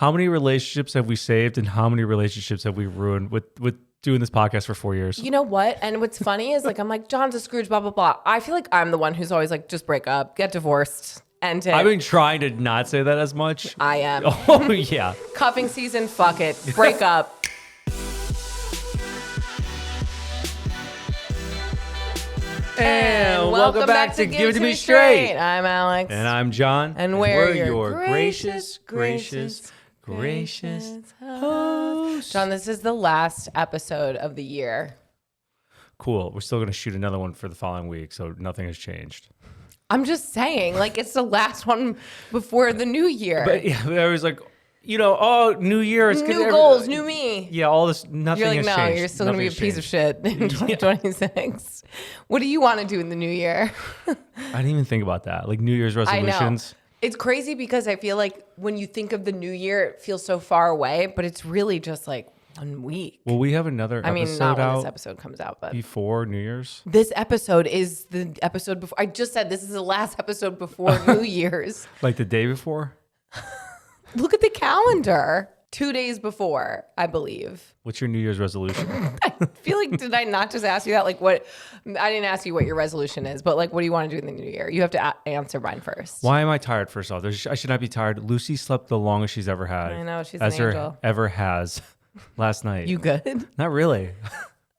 How many relationships have we saved and how many relationships have we ruined with doing this podcast for 4 years? You know what? And what's funny is like, I'm like, John's a Scrooge, blah, blah, blah. I feel like I'm the one who's always like, just break up, get divorced. And I've been trying to not say that as much. I am. Oh, yeah. Cuffing season, fuck it. Break up. And welcome back to Give It To Me Straight. I'm Alex. And I'm John. And we're your gracious gracious hosts. John, this is the last episode of the year. Cool. We're still going to shoot another one for the following week, so nothing has changed. I'm just saying, like, it's the last one before the new year. But yeah, I was like, new year. It's new goals, new me. Yeah, all this, nothing You're like, has no, changed. you're still going to be a piece of Nothing's shit in 2026. What do you want to do in the new year? I didn't even think about that. Like New Year's resolutions. I know. It's crazy because I feel like when you think of the new year, it feels so far away, but it's really just like 1 week. Will we have another episode not when out this episode comes out, but before New Year's? This episode is the episode before. I just said this is the last episode before New Year's. Like the day before? Look at the calendar. 2 days before, I believe. What's your New Year's resolution? I feel like, did I not just ask you that? Like, what? I didn't ask you what your resolution is, but like, what do you want to do in the new year? You have to answer mine first. Why am I tired? First off, I should not be tired. Lucy slept the longest she's ever had. I know, she's as an her angel. ever has last night. You good? Not really.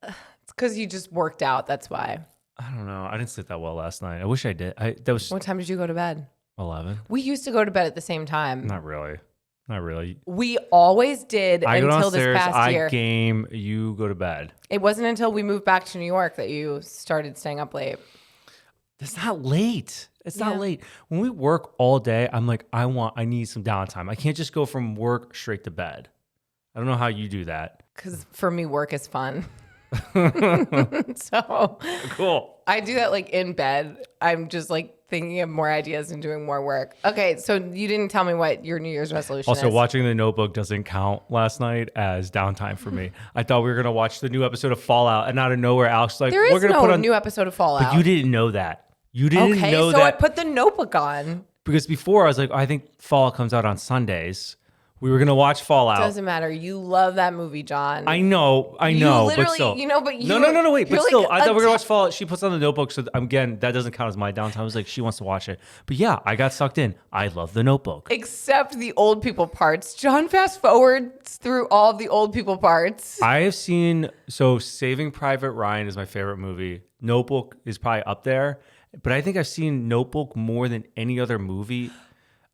It's because you just worked out. That's why. I don't know. I didn't sleep that well last night. I wish I did. That was What time did you go to bed? 11. We used to go to bed at the same time. Not really. Not really. We always did I go until this downstairs, past year. I game, you go to bed. It wasn't until we moved back to New York that you started staying up late. It's not late. It's not late. When we work all day, I'm like, I need some downtime. I can't just go from work straight to bed. I don't know how you do that. Because for me, work is fun. So Cool. I do that like in bed. I'm just like thinking of more ideas and doing more work. Okay, so you didn't tell me what your New Year's resolution Also, is. watching The Notebook doesn't count last night as downtime for me. I thought we were going to watch the new episode of Fallout, and out of nowhere, Alex was like, There we're is going to no put on new episode of Fallout. But you didn't know that. You didn't know so that. I put the Notebook on. Because before, I was like, I think Fallout comes out on Sundays. We were going to watch Fallout. Doesn't matter. You love that movie, John. I know, You but literally, still. but you. No, wait. But you're still, like I thought we were going to watch Fallout. She puts on The Notebook. So again, that doesn't count as my downtime. I was like, she wants to watch it. But yeah, I got sucked in. I love The Notebook. Except the old people parts. John fast forwards through all of the old people parts. I have seen, Saving Private Ryan is my favorite movie. Notebook is probably up there. But I think I've seen Notebook more than any other movie.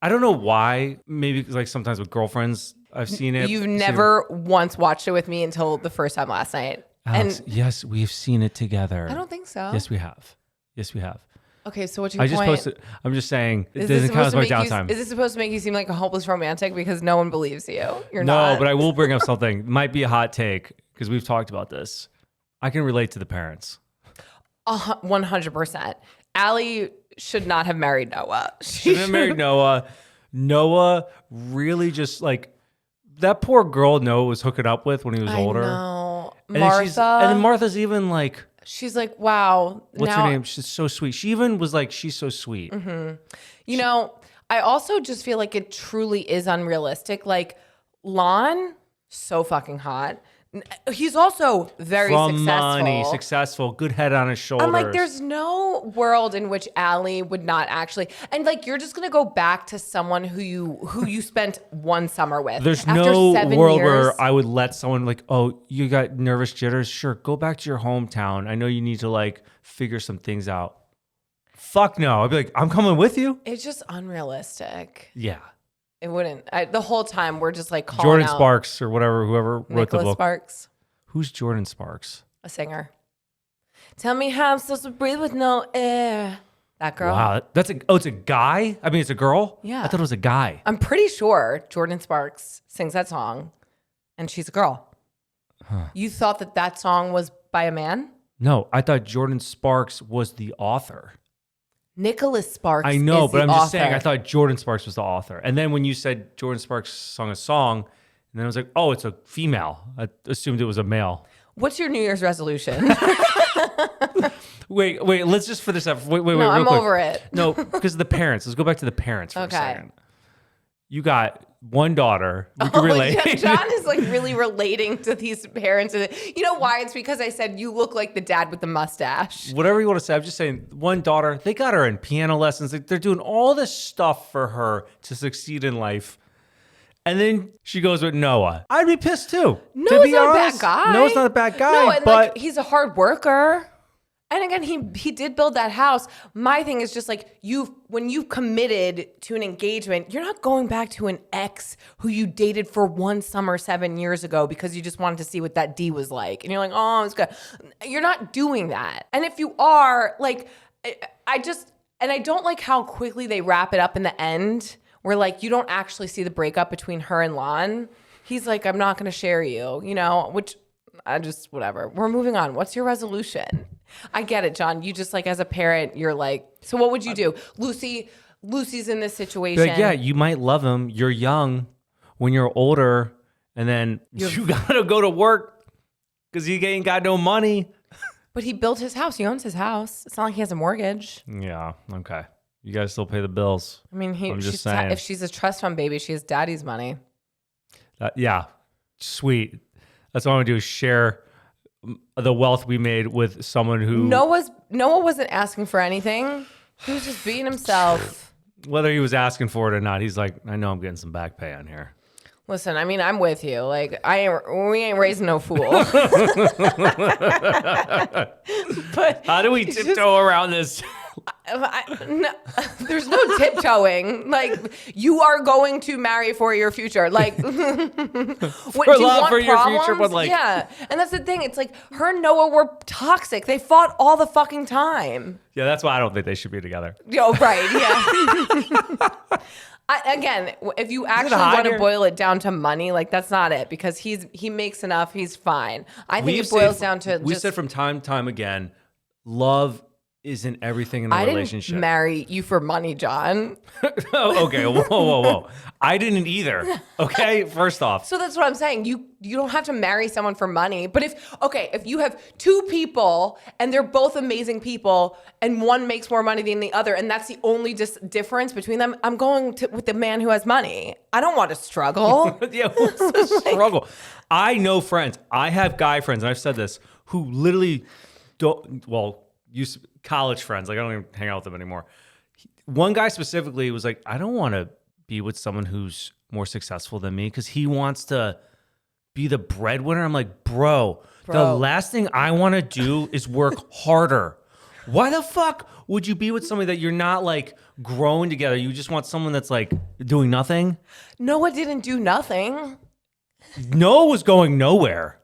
I don't know why. Maybe like sometimes with girlfriends, I've seen it. You've never once watched it with me until the first time last night. Alex, And yes, we've seen it together. I don't think so. Yes, we have. Okay, so what's your I just point? posted. I'm just saying it Is this doesn't count as my supposed to downtime. is this supposed to make you seem like a hopeless romantic because no one believes you? You're No, not. but I will bring up something. Might be a hot take because we've talked about this. I can relate to the parents. 100%. Allie should not have married Noah. She didn't marry Noah. Noah really just like that poor girl Noah was hooking up with when he was older. No, And Martha. then and Martha's even like, she's like, wow. what's her name? She's so sweet. She even was like, she's so sweet. Mm-hmm. You know, I also just feel like it truly is unrealistic. Like Lon, so fucking hot. He's also very From successful. money, successful, good head on his shoulders. I'm like, there's no world in which Allie would not actually, and like, you're just gonna go back to someone who you spent one summer with. There's After no 7 world years, where I would let someone like, oh, you got nervous jitters? Sure, go back to your hometown. I know you need to like figure some things out. Fuck no. I'd be like, I'm coming with you. It's just unrealistic. Yeah. It wouldn't. The whole time we're just like calling Jordan out Sparks or whoever wrote Nicholas the book. Sparks, Who's Jordan Sparks? a singer. Tell me how I'm supposed to breathe with no air. That girl. Wow, it's a guy? I mean, it's a girl? Yeah. I thought it was a guy. I'm pretty sure Jordan Sparks sings that song, and she's a girl. Huh. You thought that song was by a man? No, I thought Jordan Sparks was the author. Nicholas Sparks. I know, is but the I'm just author. saying, I thought Jordan Sparks was the author. And then when you said Jordan Sparks sung a song, and then I was like, oh, it's a female. I assumed it was a male. What's your New Year's resolution? Wait, let's just finish up. Wait, No, real I'm quick. over it. No, because of the parents. Let's go back to the parents for a second. You got one daughter. We can relate. Yeah, John is like really relating to these parents. You know why? It's because I said you look like the dad with the mustache. Whatever you want to say. I'm just saying, one daughter, they got her in piano lessons. They're doing all this stuff for her to succeed in life. And then she goes with Noah. I'd be pissed too. Noah's not a bad guy. Noah's not a bad guy. No, and but like, he's a hard worker. And again, he did build that house. My thing is just like when you've committed to an engagement, you're not going back to an ex who you dated for one summer 7 years ago because you just wanted to see what that D was like. And you're like, oh, it's good. You're not doing that. And if you are, like, I don't like how quickly they wrap it up in the end where like you don't actually see the breakup between her and Lon. He's like, I'm not going to share you, which I just, whatever. We're moving on. What's your resolution? I get it, John. You just like as a parent, you're like, so what would you do? Lucy's in this situation. Like, yeah, you might love him. You're young. When you're older, and then you gotta go to work because he ain't got no money. But he built his house. He owns his house. It's not like he has a mortgage. Yeah. Okay. You guys still pay the bills. I mean, I'm just saying. If she's a trust fund baby, she has daddy's money. Yeah. Sweet. That's what I'm gonna do is share the wealth we made with someone who Noah wasn't asking for anything. He was just being himself. Whether he was asking for it or not, he's like, I know I'm getting some back pay on here. Listen, I mean, I'm with you. Like, we ain't raising no fool. But how do we tiptoe around this? No, there's no tiptoeing. Like, you are going to marry for your future. Like, for love for your future, but like, yeah. And that's the thing. It's like her and Noah were toxic. They fought all the fucking time. Yeah, that's why I don't think they should be together. Oh, right. Yeah. Again, if you actually want to boil it down to money, like that's not it because he makes enough. He's fine. I think it boils down to. We said from time to time again, love isn't everything in the relationship. I didn't marry you for money, John. Oh, okay, whoa. I didn't either. Okay, first off. So that's what I'm saying. You don't have to marry someone for money. But if you have two people and they're both amazing people and one makes more money than the other and that's the only difference between them, I'm going with the man who has money. I don't want to struggle. Yeah, what's the struggle? I know friends. I have guy friends, and I've said this, who literally used college friends. Like I don't even hang out with them anymore. One guy specifically was like, I don't want to be with someone who's more successful than me because he wants to be the breadwinner. I'm like, bro, the last thing I want to do is work harder. Why the fuck would you be with somebody that you're not like growing together? You just want someone that's like doing nothing? Noah didn't do nothing. Noah was going nowhere.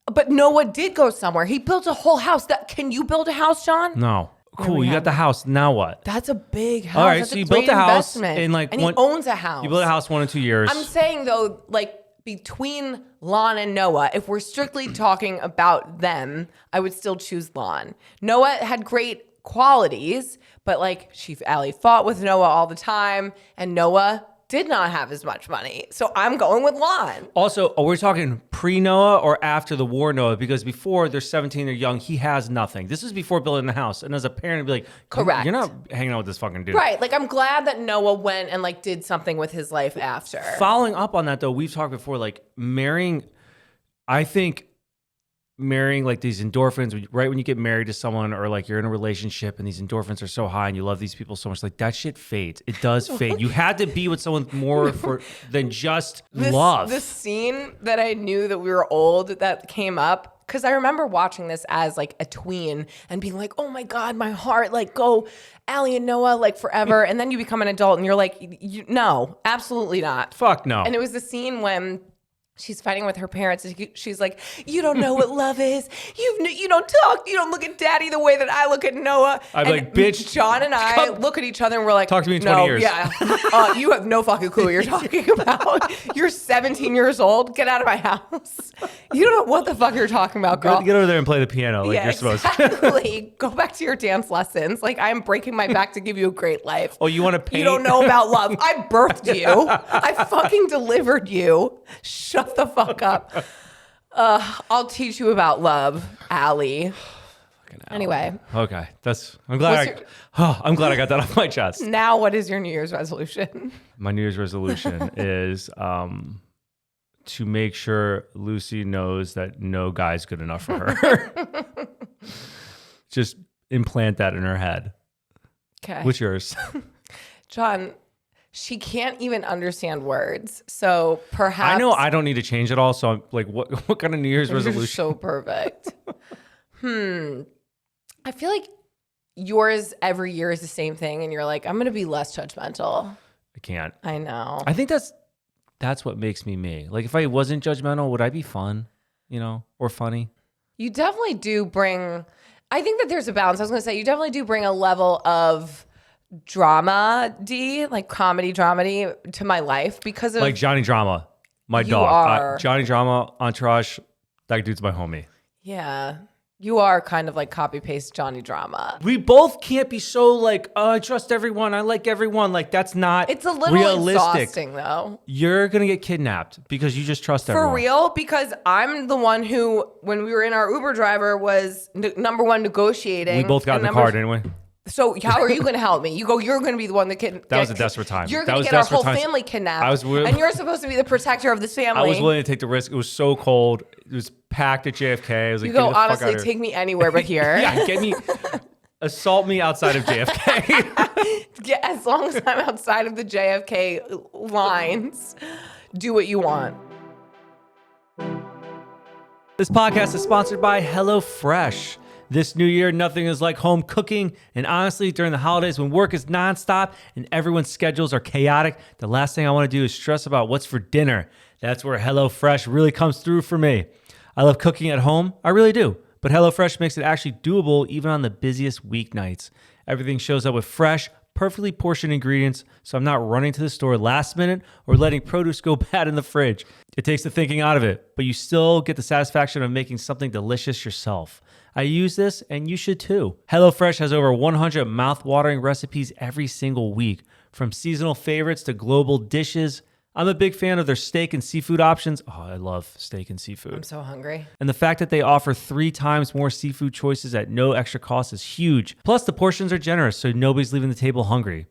But Noah did go somewhere. He built a whole house. Can you build a house, John? No. Cool. You got the house. Now what? That's a big house. All right. That's So you built a house and he owns a house. You built a house 1 or 2 years. I'm saying though, like between Lon and Noah, if we're strictly talking about them, I would still choose Lon. Noah had great qualities, but like Allie fought with Noah all the time, and Noah did not have as much money. So I'm going with Lon. Also, are we talking pre-Noah or after the war Noah? Because before they're 17, they're young, he has nothing. This is before building the house. And as a parent, I'd be like, correct. You're not hanging out with this fucking dude. Right. Like I'm glad that Noah went and like did something with his life after. Following up on that though, we've talked before, like marrying, I think marrying like these endorphins right when you get married to someone or like you're in a relationship and these endorphins are so high and you love these people so much, like that shit fades. It does fade. You had to be with someone more than just love. The scene that I knew that we were old that came up, because I remember watching this as like a tween and being like, oh my God, my heart, like go Allie and Noah like forever. And then you become an adult and you're like, no, absolutely not. Fuck no. And it was the scene when she's fighting with her parents. She's like, you don't know what love is. You don't talk. You don't look at daddy the way that I look at Noah. I'm like, bitch. John and I look at each other and we're like, talk to me in 20 years. Yeah. You have no fucking clue what you're talking about. You're 17 years old. Get out of my house. You don't know what the fuck you're talking about, girl. Get over there and play the piano like you're supposed to. Exactly. Go back to your dance lessons. Like, I'm breaking my back to give you a great life. Oh, you want to paint? You don't know about love. I birthed you. I fucking delivered you. Shut the fuck up. I'll teach you about love, Allie. fucking hell. Anyway. Okay. I'm glad I got that off my chest. Now, what is your New Year's resolution? My New Year's resolution is to make sure Lucy knows that no guy's good enough for her. Just implant that in her head. Okay. What's yours? Jon, she can't even understand words. So perhaps. I know I don't need to change it all. So I'm like, what kind of New Year's resolution? You're so perfect. I feel like yours every year is the same thing. And you're like, I'm going to be less judgmental. I can't. I know. I think that's what makes me me. Like if I wasn't judgmental, would I be fun, or funny? You definitely do bring, I think that there's a balance. I was going to say, you definitely do bring a level of drama-y, like comedy dramedy to my life because of. Like Johnny Drama, my dog. Johnny Drama, Entourage, that dude's my homie. Yeah. You are kind of like copy-paste Johnny Drama. We both can't be so like, I trust everyone. I like everyone. Like that's not It's a little realistic. exhausting though. You're going to get kidnapped because you just trust everyone. For real? Because I'm the one who, when we were in our Uber driver, was number one negotiating. We both got in the car, didn't we? So how are you going to help me? You're going to be the one that That was a desperate time. You're going to get our whole family kidnapped. And you're supposed to be the protector of this family. I was willing to take the risk. It was so cold. It was packed at JFK. I was like, you go, honestly, take me anywhere but here. Yeah, assault me outside of JFK. Yeah, as long as I'm outside of the JFK lines, do what you want. This podcast is sponsored by HelloFresh. This new year, nothing is like home cooking. And honestly, during the holidays when work is nonstop and everyone's schedules are chaotic, the last thing I want to do is stress about what's for dinner. That's where HelloFresh really comes through for me. I love cooking at home. I really do. But HelloFresh makes it actually doable even on the busiest weeknights. Everything shows up with fresh, perfectly portioned ingredients, so I'm not running to the store last minute or letting produce go bad in the fridge. It takes the thinking out of it, but you still get the satisfaction of making something delicious yourself. I use this, and you should too. HelloFresh has over 100 mouth-watering recipes every single week, from seasonal favorites to global dishes. I'm a big fan of their steak and seafood options. Oh, I love steak and seafood. I'm so hungry. And the fact that they offer 3 times more seafood choices at no extra cost is huge. Plus, the portions are generous, so nobody's leaving the table hungry.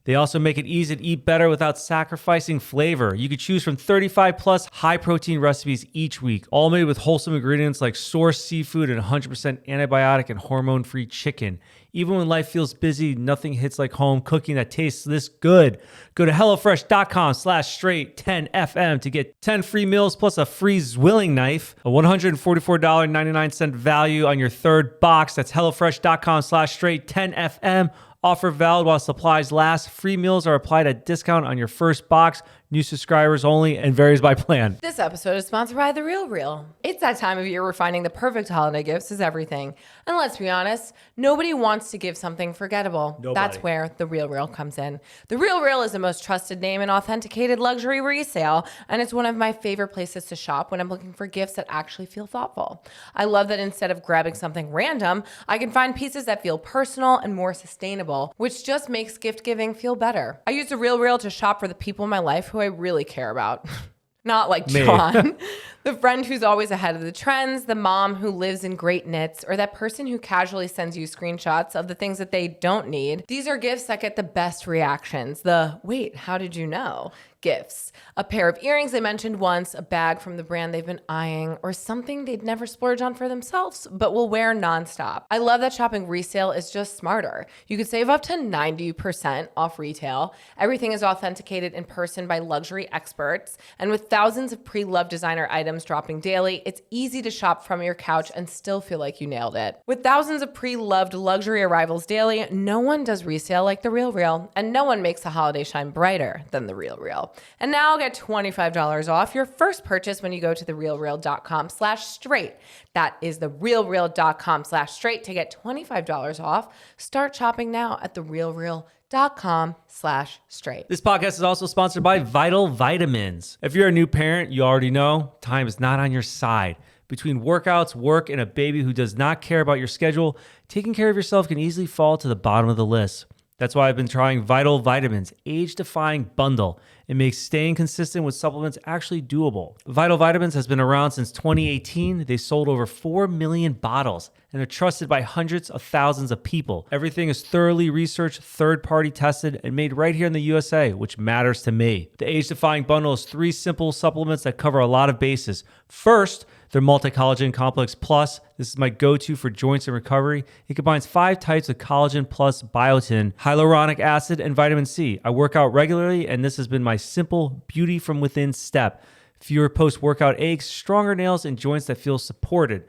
They also make it easy to eat better without sacrificing flavor. You could choose from 35 plus high protein recipes each week, all made with wholesome ingredients like sourced seafood and 100% antibiotic and hormone-free chicken. Even when life feels busy, nothing hits like home cooking that tastes this good. Go to HelloFresh.com/straight10FM to get 10 free meals plus a free Zwilling knife, a $144.99 value on your third box. That's HelloFresh.com/straight10FM. Offer valid while supplies last. Free meals are applied at discount on your first box. New subscribers only and varies by plan. This episode is sponsored by The Real Real. It's that time of year where finding the perfect holiday gifts is everything. And let's be honest, nobody wants to give something forgettable. Nobody. That's where The Real Real comes in. The Real Real is the most trusted name in authenticated luxury resale, and it's one of my favorite places to shop when I'm looking for gifts that actually feel thoughtful. I love that instead of grabbing something random, I can find pieces that feel personal and more sustainable, which just makes gift giving feel better. I use The Real Real to shop for the people in my life who I really care about. Not like Jon, the friend who's always ahead of the trends, the mom who lives in great knits, or that person who casually sends you screenshots of the things that they don't need. These are gifts that get the best reactions. The, wait, how did you know? Gifts. A pair of earrings they mentioned once, a bag from the brand they've been eyeing, or something they'd never splurge on for themselves, but will wear nonstop. I love that shopping resale is just smarter. You could save up to 90% off retail. Everything is authenticated in person by luxury experts, and with thousands of pre-loved designer items dropping daily, it's easy to shop from your couch and still feel like you nailed it. With thousands of pre-loved luxury arrivals daily, no one does resale like The Real Real, and no one makes the holiday shine brighter than The Real Real. And now get $25 off your first purchase when you go to therealreal.com/straight. That is therealreal.com/straight to get $25 off. Start shopping now at therealreal.com/straight. This podcast is also sponsored by Vital Vitamins. If you're a new parent, you already know time is not on your side. Between workouts, work, and a baby who does not care about your schedule, taking care of yourself can easily fall to the bottom of the list. That's why I've been trying Vital Vitamins Age-Defying Bundle. It makes staying consistent with supplements actually doable. Vital Vitamins has been around since 2018. They sold over 4 million bottles and are trusted by hundreds of thousands of people. Everything is thoroughly researched, third-party tested, and made right here in the USA, which matters to me. The age-defying bundle is 3 simple supplements that cover a lot of bases. First, their Multi-Collagen Complex Plus. This is my go-to for joints and recovery. It combines 5 types of collagen plus biotin, hyaluronic acid, and vitamin C. I work out regularly, and this has been my simple beauty from within step. Fewer post-workout aches, stronger nails, and joints that feel supported.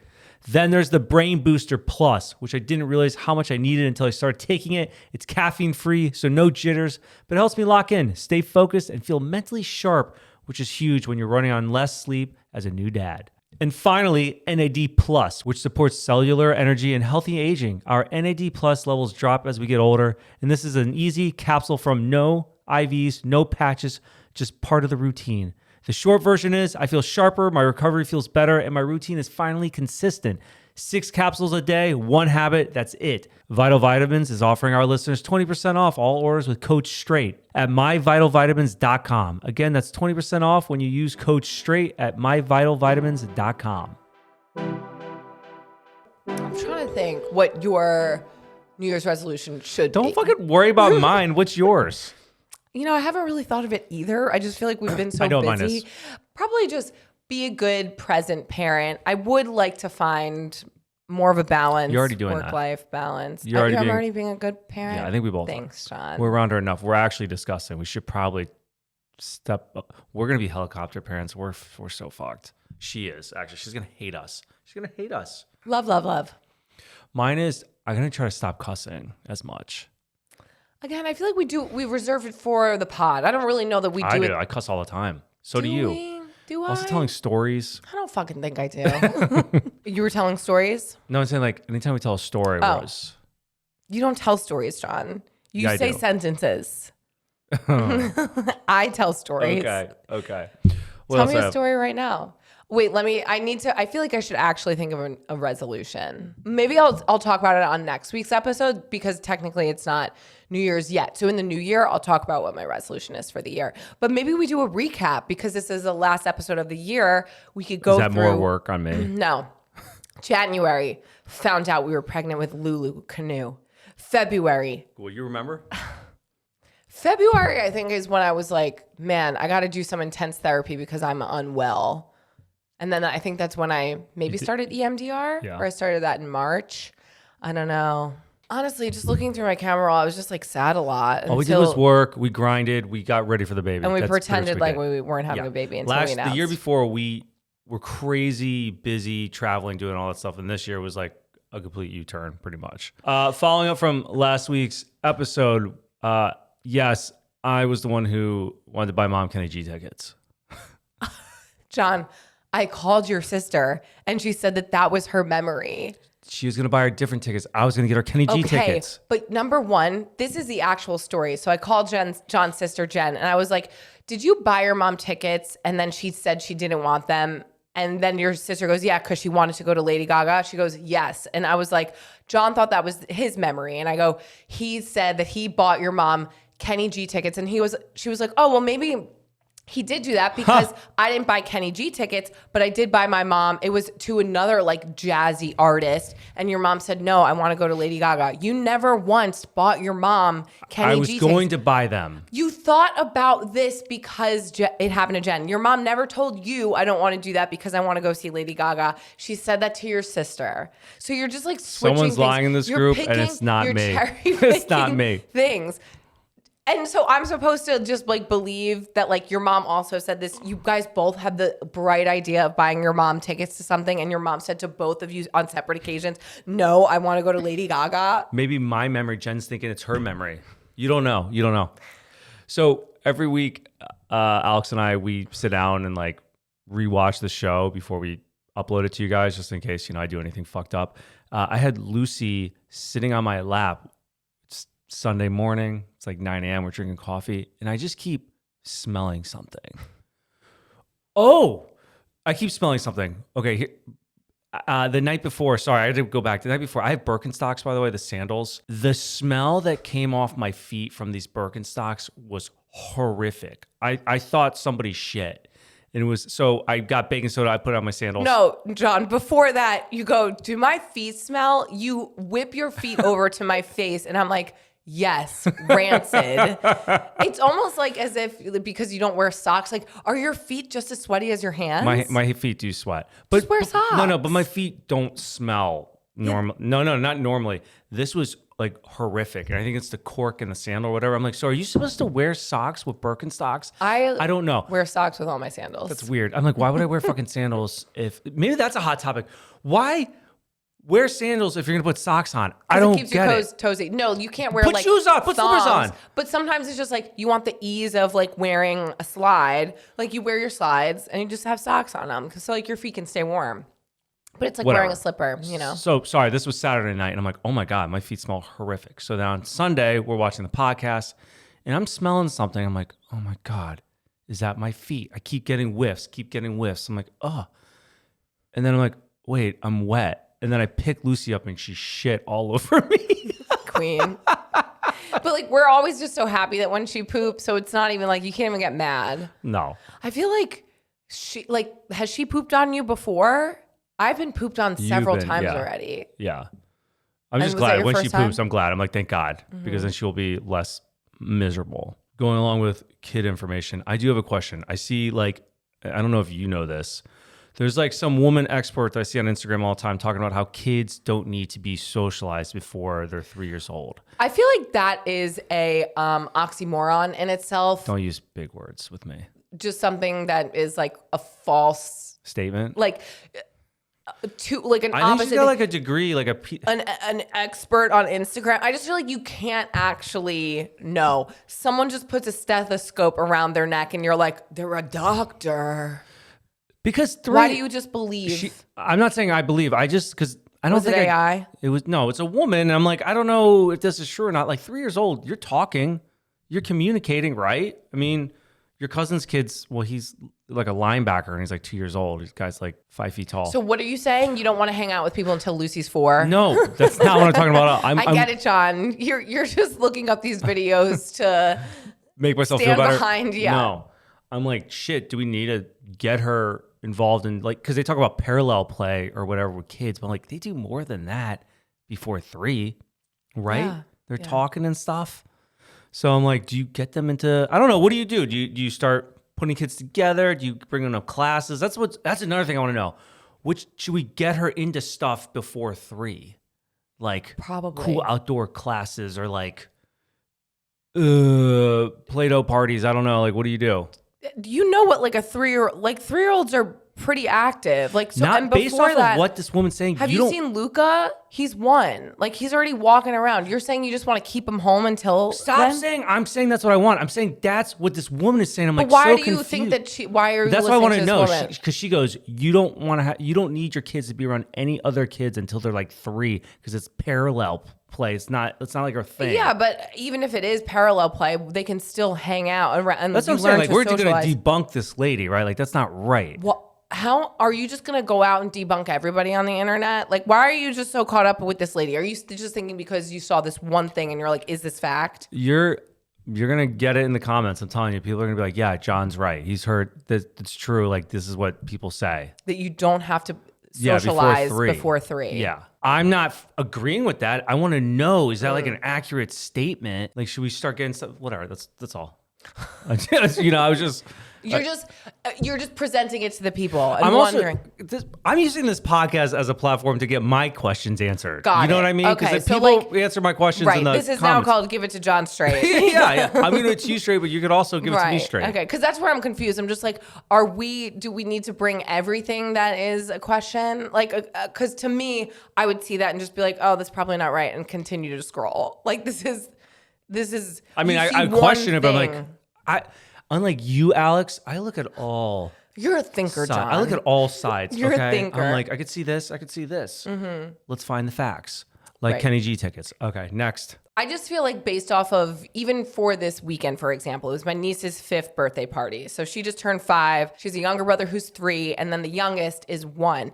Then there's the Brain Booster Plus, which I didn't realize how much I needed until I started taking it. It's caffeine-free, so no jitters, but it helps me lock in, stay focused, and feel mentally sharp, which is huge when you're running on less sleep as a new dad. And finally, NAD Plus, which supports cellular energy and healthy aging. Our NAD Plus levels drop as we get older, and this is an easy capsule from no IVs, no patches, just part of the routine. The short version is I feel sharper, my recovery feels better, and my routine is finally consistent. 6 capsules a day, 1 habit, that's it. Vital Vitamins is offering our listeners 20% off all orders with code STRAIGHT at myvitalvitamins.com. Again, that's 20% off when you use code STRAIGHT at myvitalvitamins.com. I'm trying to think what your New Year's resolution should be. Don't fucking worry about mine. What's yours? You know, I haven't really thought of it either. I just feel like we've been so I know what mine busy. is. Probably just be a good present parent. I would like to find more of a balance. You're already doing that. Work-life balance. I'm already being a good parent. Yeah, I think we both Thanks, John. We're around her enough. We're actually discussing. We should probably step up. We're going to be helicopter parents. We're so fucked. She is. Actually, she's going to hate us. She's going to hate us. Love, love, love. Mine is I'm going to try to stop cussing as much. Again, I feel like we reserve it for the pod. I don't really know that we do it. I cuss all the time. So do you. Do I? Also telling stories. I don't fucking think I do. You were telling stories? No, I'm saying like anytime we tell a story was. You don't tell stories, John. You Yeah, I say do. sentences. I tell stories. Okay. Tell me a story right now. Wait, I feel like I should actually think of a resolution. Maybe I'll talk about it on next week's episode because technically it's not New Year's yet. So in the new year, I'll talk about what my resolution is for the year. But maybe we do a recap because this is the last episode of the year. We could go through. Is that more work on me? No. January, found out we were pregnant with Lulu Canoe. February. Will you remember? February, I think, is when I was like, man, I got to do some intense therapy because I'm unwell. And then I think that's when I maybe started EMDR, or I started that in March. I don't know. Honestly, just looking through my camera roll, I was just like sad a lot. All we did was work. We grinded. We got ready for the baby. And we That's pretended like we we weren't having a baby until we announced. The year before, we were crazy busy traveling, doing all that stuff. And this year was like a complete U-turn, pretty much. Following up from last week's episode, yes, I was the one who wanted to buy Mom Kenny G tickets. John, I called your sister and she said that was her memory. She was going to buy her different tickets. I was going to get her Kenny G tickets. But number one, this is the actual story. So I called John's sister, Jen, and I was like, did you buy your mom tickets? And then she said she didn't want them. And then your sister goes, yeah, because she wanted to go to Lady Gaga. She goes, yes. And I was like, John thought that was his memory. And I go, he said that he bought your mom Kenny G tickets. And she was like, oh, well, maybe he did do that because I didn't buy Kenny G tickets, but I did buy my mom. It was to another like jazzy artist. And your mom said, no, I want to go to Lady Gaga. You never once bought your mom Kenny G tickets. I was going to buy them. You thought about this because it happened to Jen. Your mom never told you, I don't want to do that because I want to go see Lady Gaga. She said that to your sister. So you're just like switching Someone's things. lying in this group and it's not me. It's not me. Things. And so I'm supposed to just like believe that like your mom also said this. You guys both had the bright idea of buying your mom tickets to something, and your mom said to both of you on separate occasions, no, I want to go to Lady Gaga. Maybe my memory, Jen's thinking it's her memory. You don't know. So every week, Alex and I, we sit down and like rewatch the show before we upload it to you guys, just in case, I do anything fucked up. I had Lucy sitting on my lap. Sunday morning, it's like 9 a.m. We're drinking coffee, and I just keep smelling something. Oh, I keep smelling something. Okay, here, the night before, sorry, I had to go back. The night before, I have Birkenstocks, by the way, the sandals. The smell that came off my feet from these Birkenstocks was horrific. I thought somebody shit. And it was, so I got baking soda, I put it on my sandals. No, John, before that, you go, do my feet smell? You whip your feet over to my face, and I'm like, yes, rancid. It's almost like as if, because you don't wear socks, like, are your feet just as sweaty as your hands? My feet do sweat. But just wear socks. No, but my feet don't smell normal. Yeah. No, not normally. This was like horrific. And I think it's the cork in the sandal or whatever. I'm like, so are you supposed to wear socks with Birkenstocks? I don't know. Wear socks with all my sandals. That's weird. I'm like, why would I wear fucking sandals if maybe that's a hot topic. Why wear sandals if you're gonna put socks on? I don't get it. It keeps your toes toesy. No, you can't wear put like shoes on, put slippers on. But sometimes it's just like you want the ease of like wearing a slide. Like you wear your slides and you just have socks on them so like your feet can stay warm. But it's like Whatever. wearing a slipper, you know? So, sorry, this was Saturday night, and I'm like, oh my God, my feet smell horrific. So then on Sunday, we're watching the podcast, and I'm smelling something. I'm like, oh my God, is that my feet? I keep getting whiffs. I'm like, oh. And then I'm like, wait, I'm wet. And then I pick Lucy up, and she shit all over me. Queen. But like, we're always just so happy that when she poops, so it's not even like, you can't even get mad. No. I feel like has she pooped on you before? I've been pooped on several times already. Yeah. I'm just glad when she poops, I'm glad. I'm like, thank God, because then she'll be less miserable. Going along with kid information, I do have a question. I see like, I don't know if you know this. There's like some woman expert that I see on Instagram all the time talking about how kids don't need to be socialized before they're 3 years old. I feel like that is a oxymoron in itself. Don't use big words with me. Just something that is like a false statement. Like an I opposite. think she's got like a degree, like an expert on Instagram. I just feel like you can't actually know. Someone just puts a stethoscope around their neck, and you're like, they're a doctor. Because why do you just believe? I'm not saying I believe. I just because I don't think AI. It's a woman. And I'm like, I don't know if this is true or not. Like 3 years old, you're talking, you're communicating, right? I mean, your cousin's kid's, well, he's like a linebacker and he's like 2 years old. This guy's like 5 feet tall. So what are you saying? You don't want to hang out with people until Lucy's 4? No, that's not what I'm talking about. I get it, John. You're just looking up these videos to make myself feel better. Behind, No, I'm like, shit. Do we need to get her involved in like? Because they talk about parallel play or whatever with kids, but like they do more than that before 3, right? Yeah, They're talking and stuff. So I'm like, do you get them into? I don't know. What do? Do you start putting kids together? Do you bring them to classes? That's another thing I want to know. Which should we get her into stuff before 3? Like probably cool outdoor classes or like Play-Doh parties. I don't know. Like, what do you do? Do you know what like a 3-year-old, like 3-year-olds are pretty active. Like so, not and based off that, of what this woman's saying. Have you seen Luca? He's 1. Like he's already walking around. You're saying you just want to keep him home until Stop saying I'm saying that's what I want. I'm saying that's what this woman is saying. I'm like, but why so do you confused. think that she? Why are you? That's what I want to know. Woman? Because she goes, you don't want to. You don't need your kids to be around any other kids until they're like 3, because it's parallel play. It's not like her thing. Yeah, but even if it is parallel play, they can still hang out and that's what I'm saying. Like we're going to debunk this lady, right? Like that's not right. Well, how are you just going to go out and debunk everybody on the internet? Like, why are you just so caught up with this lady? Are you just thinking because you saw this one thing and you're like, is this fact? You're going to get it in the comments. I'm telling you, people are going to be like, yeah, John's right. He's heard that it's true. Like, this is what people say. That you don't have to socialize before 3. Yeah. I'm not agreeing with that. I want to know, is that like an accurate statement? Like, should we start getting stuff? Whatever. That's all. I was just... You're just presenting it to the people. And I'm wondering. I'm using this podcast as a platform to get my questions answered. Got you know it. what I mean? Okay, so people answer my questions in the This is comments. now called Give It to John Straight. yeah. I'm going to it to you straight, but you could also give it to me straight. Okay, because that's where I'm confused. I'm just like, do we need to bring everything that is a question? Like, because to me, I would see that and just be like, oh, that's probably not right, and continue to scroll. Like, this is. I mean, I question it, but I'm like, unlike you, Alex, I look at all. You're a thinker, John. I look at all sides. You're okay? a thinker. I'm like, I could see this. I could see this. Mm-hmm. Let's find the facts. Like Kenny G tickets. Okay, next. I just feel like based off of, even for this weekend, for example, it was my niece's 5th birthday party. So she just turned 5. She has a younger brother who's 3, and then the youngest is 1.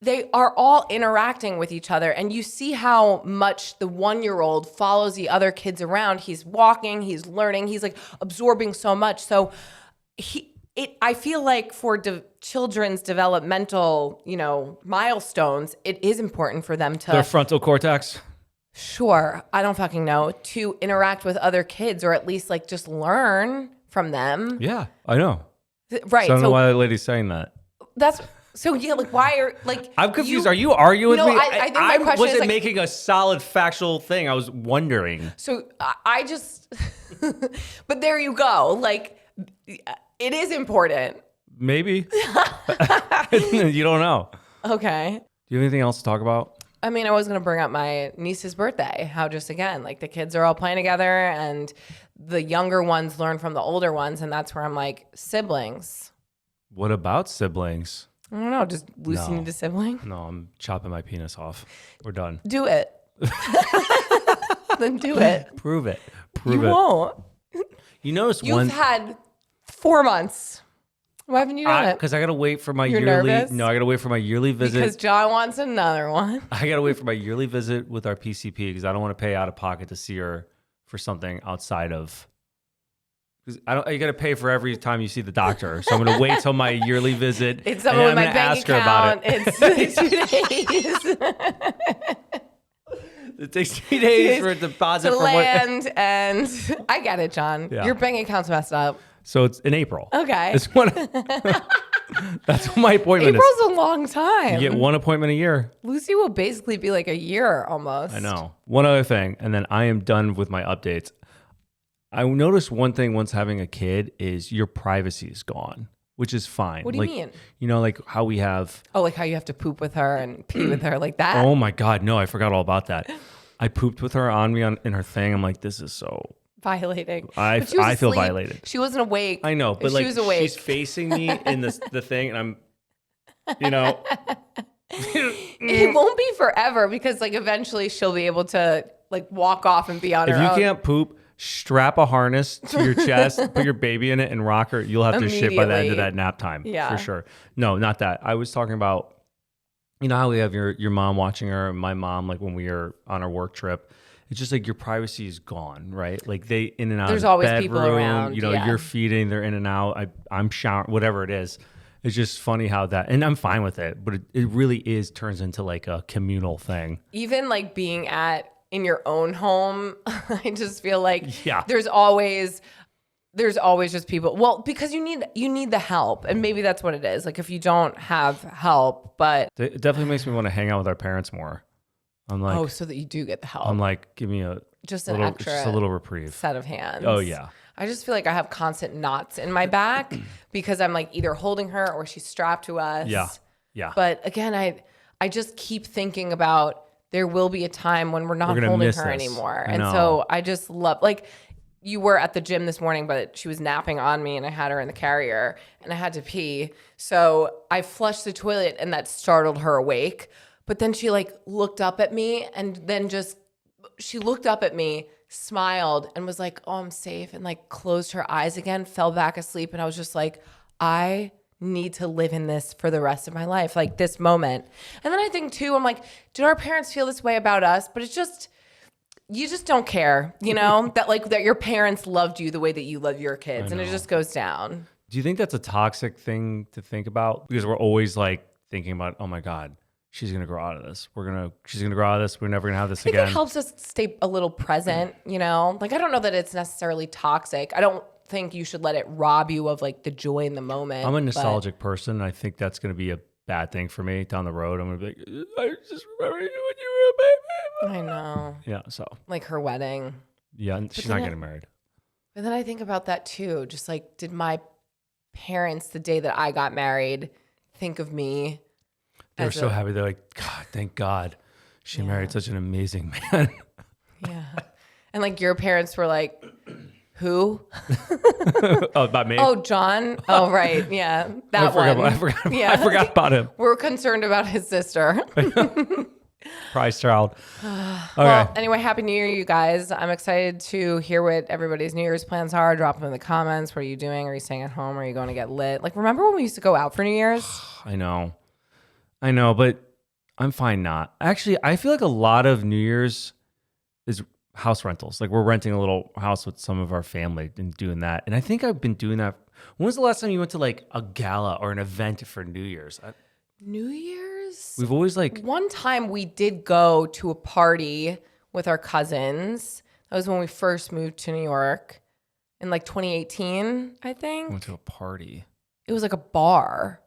they are all interacting with each other, and you see how much the 1-year-old follows the other kids around. He's walking, he's learning, he's like absorbing so much. So I feel like for children's developmental, milestones, it is important for them to Their frontal cortex. Sure, I don't fucking know, to interact with other kids, or at least like just learn from them. Yeah, I know. Right. So I don't know why the lady's saying that. Like, why are like? I'm confused. Are you arguing with me? I think my question wasn't is like, making a solid factual thing. I was wondering. So I just, but there you go. Like, it is important. Maybe. You don't know. Okay. Do you have anything else to talk about? I mean, I was going to bring up my niece's birthday. How just again, like the kids are all playing together, and the younger ones learn from the older ones, and that's where I'm like, siblings. What about siblings? I don't know. Does Lucy need a sibling? No, I'm chopping my penis off. We're done. Do it. Then do it. Prove it. You won't. You notice You've had 4 months. Why haven't you done it? Because I got to wait for my You're yearly. nervous? No, I got to wait for my yearly visit. Because John wants another one. I got to wait for my yearly visit with our PCP because I don't want to pay out of pocket to see her for something outside of. Because you got to pay for every time you see the doctor. So I'm going to wait till my yearly visit. It's someone with my bank account. It's 2 days. It takes 3 days for a deposit to from land, and I get it, John. Yeah. Your bank account's messed up. So it's in April. Okay. That's what my appointment is. April's a long time. You get one appointment a year. Lucy will basically be like a year almost. I know. One other thing, and then I am done with my updates. I noticed one thing once having a kid is your privacy is gone, which is fine. What do you mean? You know, like how we have. Oh, like how you have to poop with her and pee with her like that? Oh my God, no, I forgot all about that. I pooped with her in her thing. I'm like, this is so violating. I feel asleep. violated. She wasn't awake. I know, but she like was awake. she's facing me in the thing, and I'm, It won't be forever because like eventually she'll be able to like walk off and be on her own. If you can't poop, strap a harness to your chest, put your baby in it, and rock her. You'll have to shit by the end of that nap time. Yeah. For sure. No, not that. I was talking about, you know how we have your mom watching her and my mom, like when we are on our work trip. It's just like your privacy is gone, right? Like they in and out. There's of the always bedroom, people around. Yeah. You're feeding, they're in and out. I'm showering, whatever it is. It's just funny how that, and I'm fine with it, but it really turns into like a communal thing. Even like being in your own home, I just feel like Yeah. there's always just people. Well, because you need the help, and maybe that's what it is. Like if you don't have help, but It definitely makes me want to hang out with our parents more. I'm like, so that you do get the help. I'm like, give me just a little reprieve. set of hands. Oh yeah. I just feel like I have constant knots in my back because I'm like either holding her or she's strapped to us. Yeah. Yeah. But again, I just keep thinking about there will be a time when we're not gonna holding miss her this. anymore. I And know. so I just love, like, you were at the gym this morning, but she was napping on me and I had her in the carrier and I had to pee. So I flushed the toilet and that startled her awake. But then she like looked up at me and then she looked up at me, smiled and was like, oh, I'm safe. And like closed her eyes again, fell back asleep. And I was just like, I need to live in this for the rest of my life, like this moment. And then I think too, I'm like, did our parents feel this way about us? But it's just, you just don't care, that your parents loved you the way that you love your kids. And it just goes down. Do you think that's a toxic thing to think about? Because we're always like thinking about, oh my God, she's gonna grow out of this. She's gonna grow out of this. We're never gonna have this I think again. it helps us stay a little present, Like I don't know that it's necessarily toxic. I don't think you should let it rob you of like the joy in the moment. I'm a nostalgic person. I think that's gonna be a bad thing for me down the road. I'm gonna be like, I just remember you when you were a baby. I know. Yeah. So. Like her wedding. Yeah, she's not getting married. But then I think about that too. Just like, did my parents, the day that I got married, think of me? They were so happy. They're like, God, thank God she married such an amazing man. Yeah. And like your parents were like, who? Oh, about me? Oh, John. Oh, right. Yeah. That one. I forgot about him. We're concerned about his sister. Prize child. Okay. Well, anyway, Happy New Year, you guys. I'm excited to hear what everybody's New Year's plans are. Drop them in the comments. What are you doing? Are you staying at home? Are you going to get lit? Like, remember when we used to go out for New Year's? I know, but I'm fine not. Actually, I feel like a lot of New Year's is house rentals. Like we're renting a little house with some of our family and doing that. And I think I've been doing that. When was the last time you went to like a gala or an event for New Year's? New Year's? We've always like... One time we did go to a party with our cousins. That was when we first moved to New York in like 2018, I think. Went to a party. It was like a bar.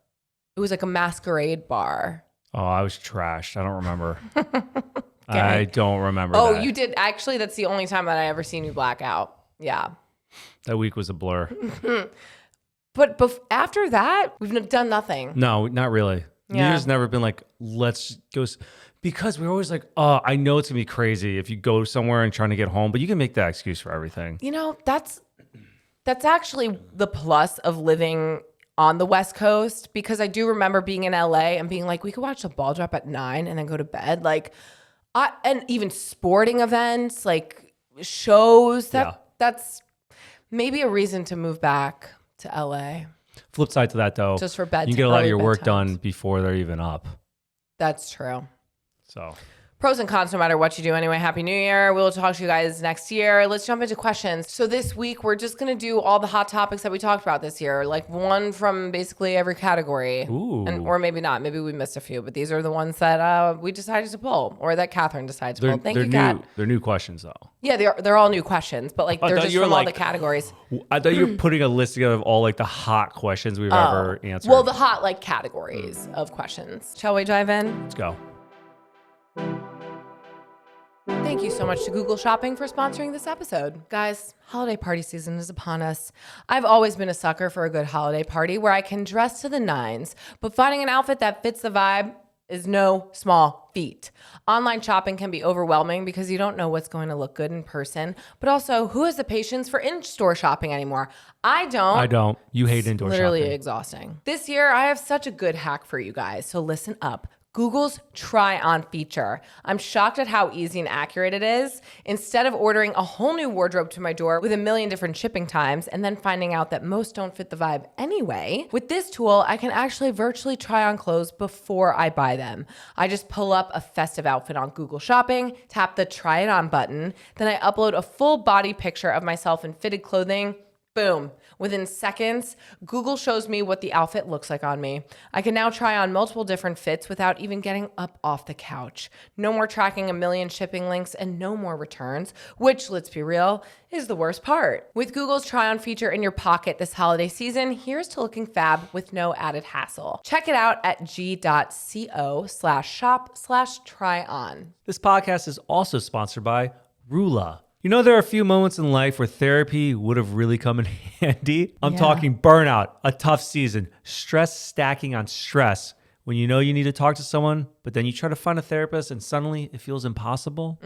It was like a masquerade bar. Oh, I was trashed. I don't remember. I don't remember Oh, that. you did. Actually, that's the only time that I ever seen you black out. Yeah. That week was a blur. But after that, we've done nothing. No, not really. New Yeah. Year's never been like, let's go. Because we're always like, oh, I know it's going to be crazy if you go somewhere and trying to get home, but you can make that excuse for everything. You know, that's actually the plus of living on the West Coast, because I do remember being in LA and being like, we could watch the ball drop at 9 and then go to bed. Like, and even sporting events, like shows, that's maybe a reason to move back to LA. Flip side to that, though, just for bed. You can get a lot of your work done before they're even up. That's true. So pros and cons, no matter what you do. Anyway, Happy New Year. We'll talk to you guys next year. Let's jump into questions. So this week, we're just going to do all the hot topics that we talked about this year, like one from basically every category. Ooh. Or maybe not. Maybe we missed a few, but these are the ones that we decided to pull, or that Catherine decided to pull. Thank you, Kat. They're new questions, though. Yeah, they're all new questions, but like they're just from all the categories. I thought you were putting a list together of all like the hot questions we've ever answered. Well, the hot like categories of questions. Shall we dive in? Let's go. Thank you so much to Google Shopping for sponsoring this episode. Guys, holiday party season is upon us. I've always been a sucker for a good holiday party where I can dress to the nines, but finding an outfit that fits the vibe is no small feat. Online shopping can be overwhelming because you don't know what's going to look good in person, but also who has the patience for in-store shopping anymore? I don't. You hate indoor shopping. Literally exhausting. This year, I have such a good hack for you guys, so listen up. Google's try-on feature. I'm shocked at how easy and accurate it is. Instead of ordering a whole new wardrobe to my door with a million different shipping times and then finding out that most don't fit the vibe anyway, with this tool, I can actually virtually try on clothes before I buy them. I just pull up a festive outfit on Google Shopping, tap the try it on button, then I upload a full body picture of myself in fitted clothing. Boom. Within seconds, Google shows me what the outfit looks like on me. I can now try on multiple different fits without even getting up off the couch. No more tracking a million shipping links and no more returns, which, let's be real, is the worst part. With Google's try-on feature in your pocket this holiday season, here's to looking fab with no added hassle. Check it out at g.co/shop/try-on. This podcast is also sponsored by Rula. You know, there are a few moments in life where therapy would have really come in handy. I'm talking burnout, a tough season, stress stacking on stress. When you know you need to talk to someone, but then you try to find a therapist and suddenly it feels impossible.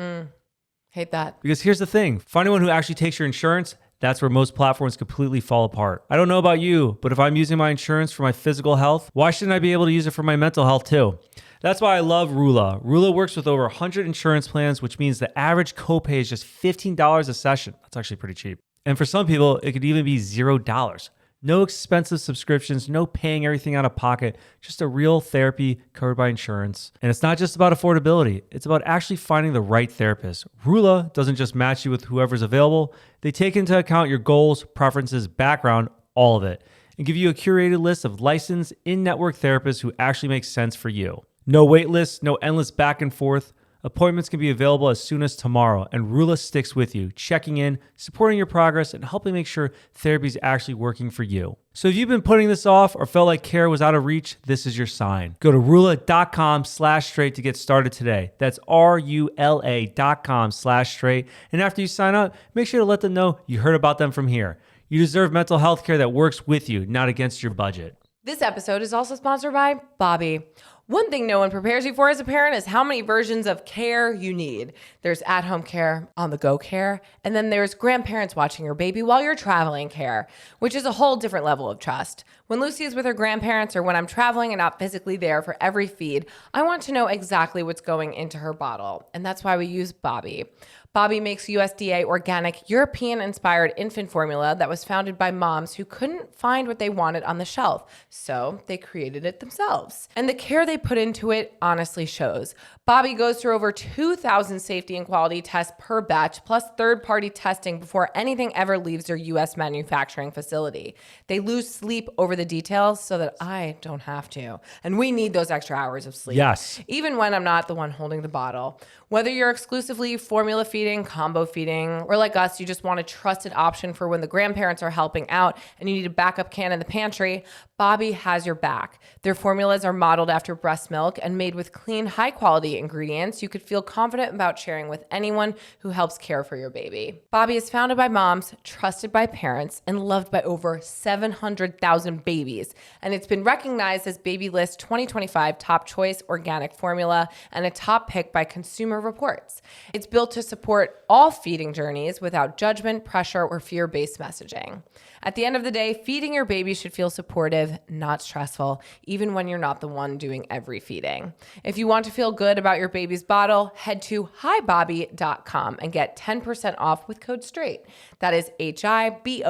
Hate that. Because here's the thing, finding one who actually takes your insurance, that's where most platforms completely fall apart. I don't know about you, but if I'm using my insurance for my physical health, why shouldn't I be able to use it for my mental health too? That's why I love Rula. Rula works with over 100 insurance plans, which means the average copay is just $15 a session. That's actually pretty cheap. And for some people, it could even be $0. No expensive subscriptions, no paying everything out of pocket, just a real therapy covered by insurance. And it's not just about affordability, it's about actually finding the right therapist. Rula doesn't just match you with whoever's available, they take into account your goals, preferences, background, all of it, and give you a curated list of licensed in-network therapists who actually make sense for you. No wait lists, no endless back and forth. Appointments can be available as soon as tomorrow, and Rula sticks with you, checking in, supporting your progress, and helping make sure therapy is actually working for you. So if you've been putting this off or felt like care was out of reach, this is your sign. Go to Rula.com/straight to get started today. That's RULA.com/straight. And after you sign up, make sure to let them know you heard about them from here. You deserve mental health care that works with you, not against your budget. This episode is also sponsored by Bobby. One thing no one prepares you for as a parent is how many versions of care you need. There's at-home care, on-the-go care, and then there's grandparents watching your baby while you're traveling care, which is a whole different level of trust. When Lucy is with her grandparents or when I'm traveling and not physically there for every feed, I want to know exactly what's going into her bottle. And that's why we use Bobby. Bobby makes USDA organic, European-inspired infant formula that was founded by moms who couldn't find what they wanted on the shelf, so they created it themselves. And the care they put into it honestly shows. Bobby goes through over 2,000 safety and quality tests per batch, plus third-party testing before anything ever leaves their U.S. manufacturing facility. They lose sleep over the details so that I don't have to. And we need those extra hours of sleep. Yes. Even when I'm not the one holding the bottle. Whether you're exclusively formula feeding, combo feeding, or like us, you just want a trusted option for when the grandparents are helping out and you need a backup can in the pantry, Bobby has your back. Their formulas are modeled after breast milk and made with clean, high-quality ingredients. You could feel confident about sharing with anyone who helps care for your baby. Bobby is founded by moms, trusted by parents, and loved by over 700,000 babies. And it's been recognized as Baby List 2025 Top Choice Organic Formula and a top pick by Consumer Reports. It's built to support all feeding journeys without judgment, pressure, or fear-based messaging. At the end of the day, feeding your baby should feel supportive, not stressful, even when you're not the one doing every feeding. If you want to feel good about your baby's bottle, head to hibobby.com and get 10% off with code STRAIGHT. That is HIBOBBIE.com,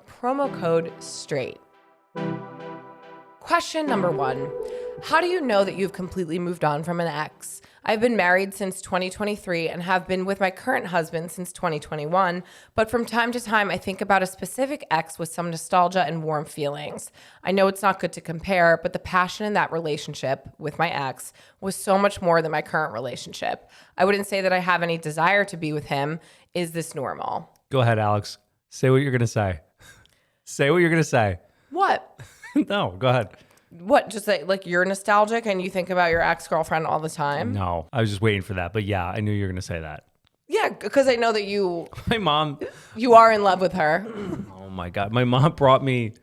promo code STRAIGHT. Question number 1. How do you know that you've completely moved on from an ex? I've been married since 2023 and have been with my current husband since 2021, but from time to time, I think about a specific ex with some nostalgia and warm feelings. I know it's not good to compare, but the passion in that relationship with my ex was so much more than my current relationship. I wouldn't say that I have any desire to be with him. Is this normal? Go ahead, Alex. Say what you're going to say. Say what you're going to say. What? No, go ahead. What, just like you're nostalgic and you think about your ex-girlfriend all the time? No, I was just waiting for that. But yeah, I knew you were going to say that. Yeah, because I know that you My are in love with her. oh my God. My mom brought me,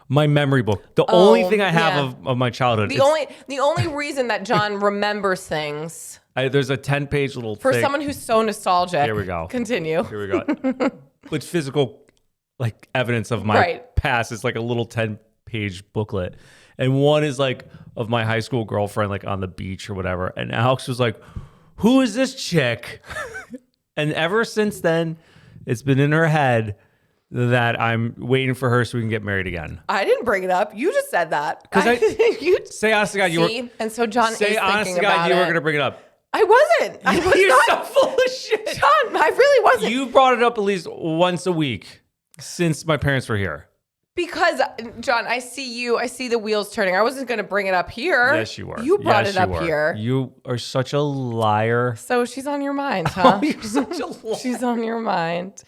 my memory book. The only thing I have of my childhood. The only reason that John remembers things. There's a 10-page little For thing. someone who's so nostalgic. Here we go. Continue. Here we go. It's physical like evidence of my past. It's like a little 10-page booklet. And one is like of my high school girlfriend like on the beach or whatever. And Alex was like, who is this chick? And ever since then, it's been in her head that I'm waiting for her so we can get married again. I didn't bring it up. You just said that. You say honest to God, you were. And so John say is honest thinking to God, about you were it. going to bring it up. I wasn't. I was You're not. so full of shit. John, I really wasn't. You brought it up at least once a week since my parents were here. Because, John, I see the wheels turning. I wasn't going to bring it up here. Yes, you were. You brought Yes, it up you were. here. You are such a liar. So she's on your mind, huh? Oh, you're such a liar. She's on your mind.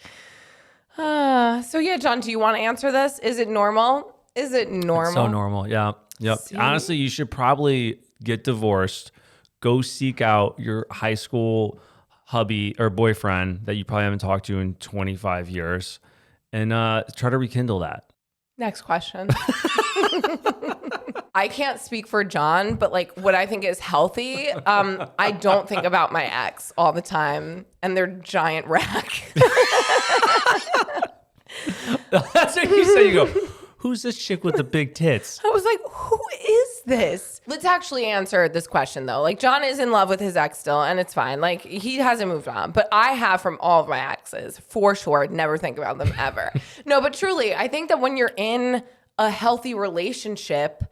So yeah, John, do you want to answer this? Is it normal? Is it normal? It's so normal. Yeah. Yep. See? Honestly, you should probably get divorced. Go seek out your high school hubby or boyfriend that you probably haven't talked to in 25 years and try to rekindle that. Next question. I can't speak for John, but like what I think is healthy, I don't think about my ex all the time and their giant rack. That's what you say. You go, who's this chick with the big tits? I was like, who is this? Let's actually answer this question though. Like John is in love with his ex still and it's fine. Like he hasn't moved on, but I have from all of my exes for sure. Never think about them ever. No, but truly, I think that when you're in a healthy relationship,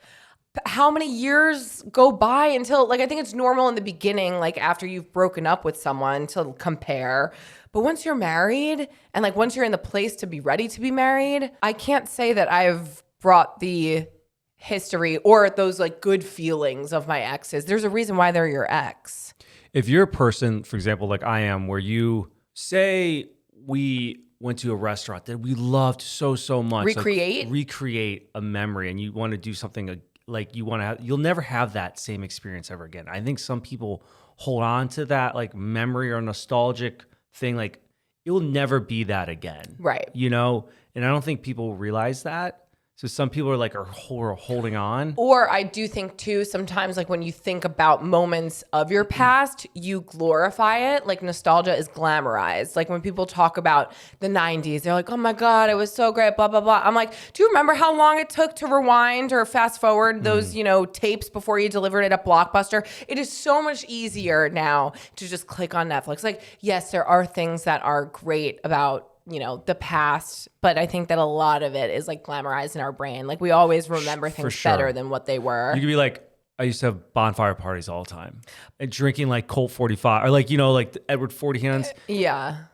how many years go by until like, I think it's normal in the beginning, like after you've broken up with someone to compare. But once you're married and like once you're in the place to be ready to be married, I can't say that I've brought the history or those like good feelings of my exes. There's a reason why they're your ex. If you're a person, for example, like I am, where you say we went to a restaurant that we loved so much. Recreate a memory and you want to do something like you want to have, you'll never have that same experience ever again. I think some people hold on to that like memory or nostalgic thing. Like it will never be that again. Right. You know? And I don't think people realize that. So some people are like are holding on. Or I do think too, sometimes like when you think about moments of your past, you glorify it. Like nostalgia is glamorized. Like when people talk about the 90s, they're like, oh my God, it was so great, blah, blah, blah. I'm like, do you remember how long it took to rewind or fast forward those, tapes before you delivered it at Blockbuster? It is so much easier now to just click on Netflix. Like, yes, there are things that are great about the past, but I think that a lot of it is like glamorized in our brain. Like we always remember things better than what they were. You could be like, I used to have bonfire parties all the time and drinking like Colt 45 or like, like the Edward 40 hands. Yeah.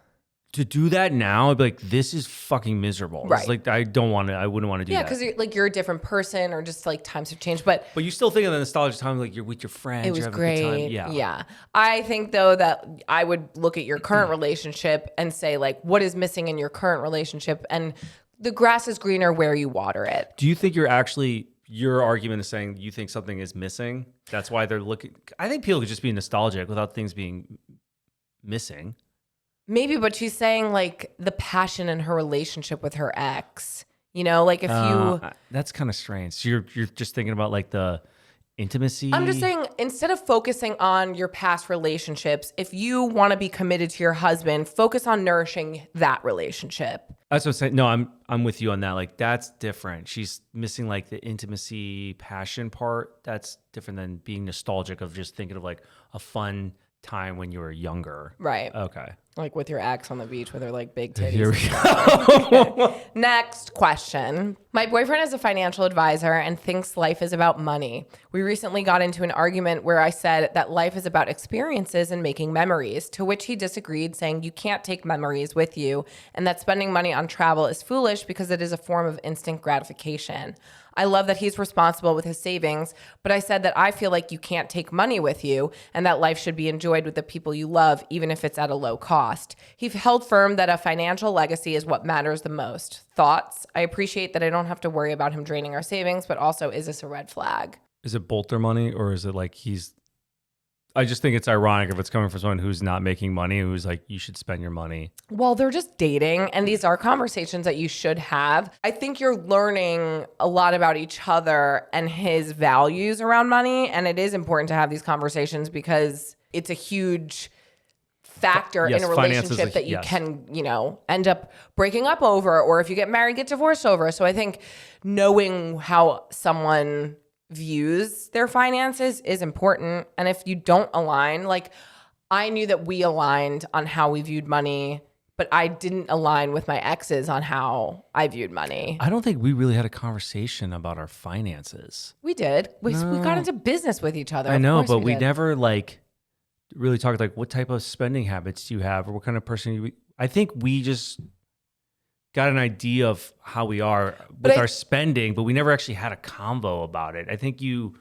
To do that now, I'd be like, this is fucking miserable. Right. It's like, I wouldn't want to do that. Yeah, because you're a different person or just like times have changed. But you still think of the nostalgia time, like you're with your friends. it was you're having a good great. time. Yeah. I think though that I would look at your current relationship and say like, what is missing in your current relationship? And the grass is greener where you water it. Do you think your argument is saying you think something is missing? That's why they're looking. I think people could just be nostalgic without things being missing. Maybe, but she's saying like the passion in her relationship with her ex. Like if you... That's kind of strange. So you're just thinking about like the intimacy? I'm just saying, instead of focusing on your past relationships, if you want to be committed to your husband, focus on nourishing that relationship. That's what I'm saying. No, I'm with you on that. Like that's different. She's missing like the intimacy, passion part. That's different than being nostalgic of just thinking of like a fun time when you were younger. Right. Okay. Like with your ex on the beach with her like big titties. Here we go. Okay. Next question. My boyfriend is a financial advisor and thinks life is about money. We recently got into an argument where I said that life is about experiences and making memories, to which he disagreed, saying you can't take memories with you and that spending money on travel is foolish because it is a form of instant gratification. I love that he's responsible with his savings, but I said that I feel like you can't take money with you and that life should be enjoyed with the people you love, even if it's at a low cost. He held firm that a financial legacy is what matters the most. Thoughts? I appreciate that I don't have to worry about him draining our savings, but also, is this a red flag? Is it both their money or is it like I just think it's ironic if it's coming from someone who's not making money, who's like, you should spend your money. Well, they're just dating, and these are conversations that you should have. I think you're learning a lot about each other and his values around money, and it is important to have these conversations because it's a huge factor in a relationship that you can, end up breaking up over, or if you get married, get divorced over. So I think knowing how someone views their finances is important. And if you don't align, like I knew that we aligned on how we viewed money, but I didn't align with my exes on how I viewed money. I don't think we really had a conversation about our finances. We did. We got into business with each other. I know, but we never like really talked like what type of spending habits do you have or what kind of person you. I think we just got an idea of how we are with our spending, but we never actually had a convo about it. I think you,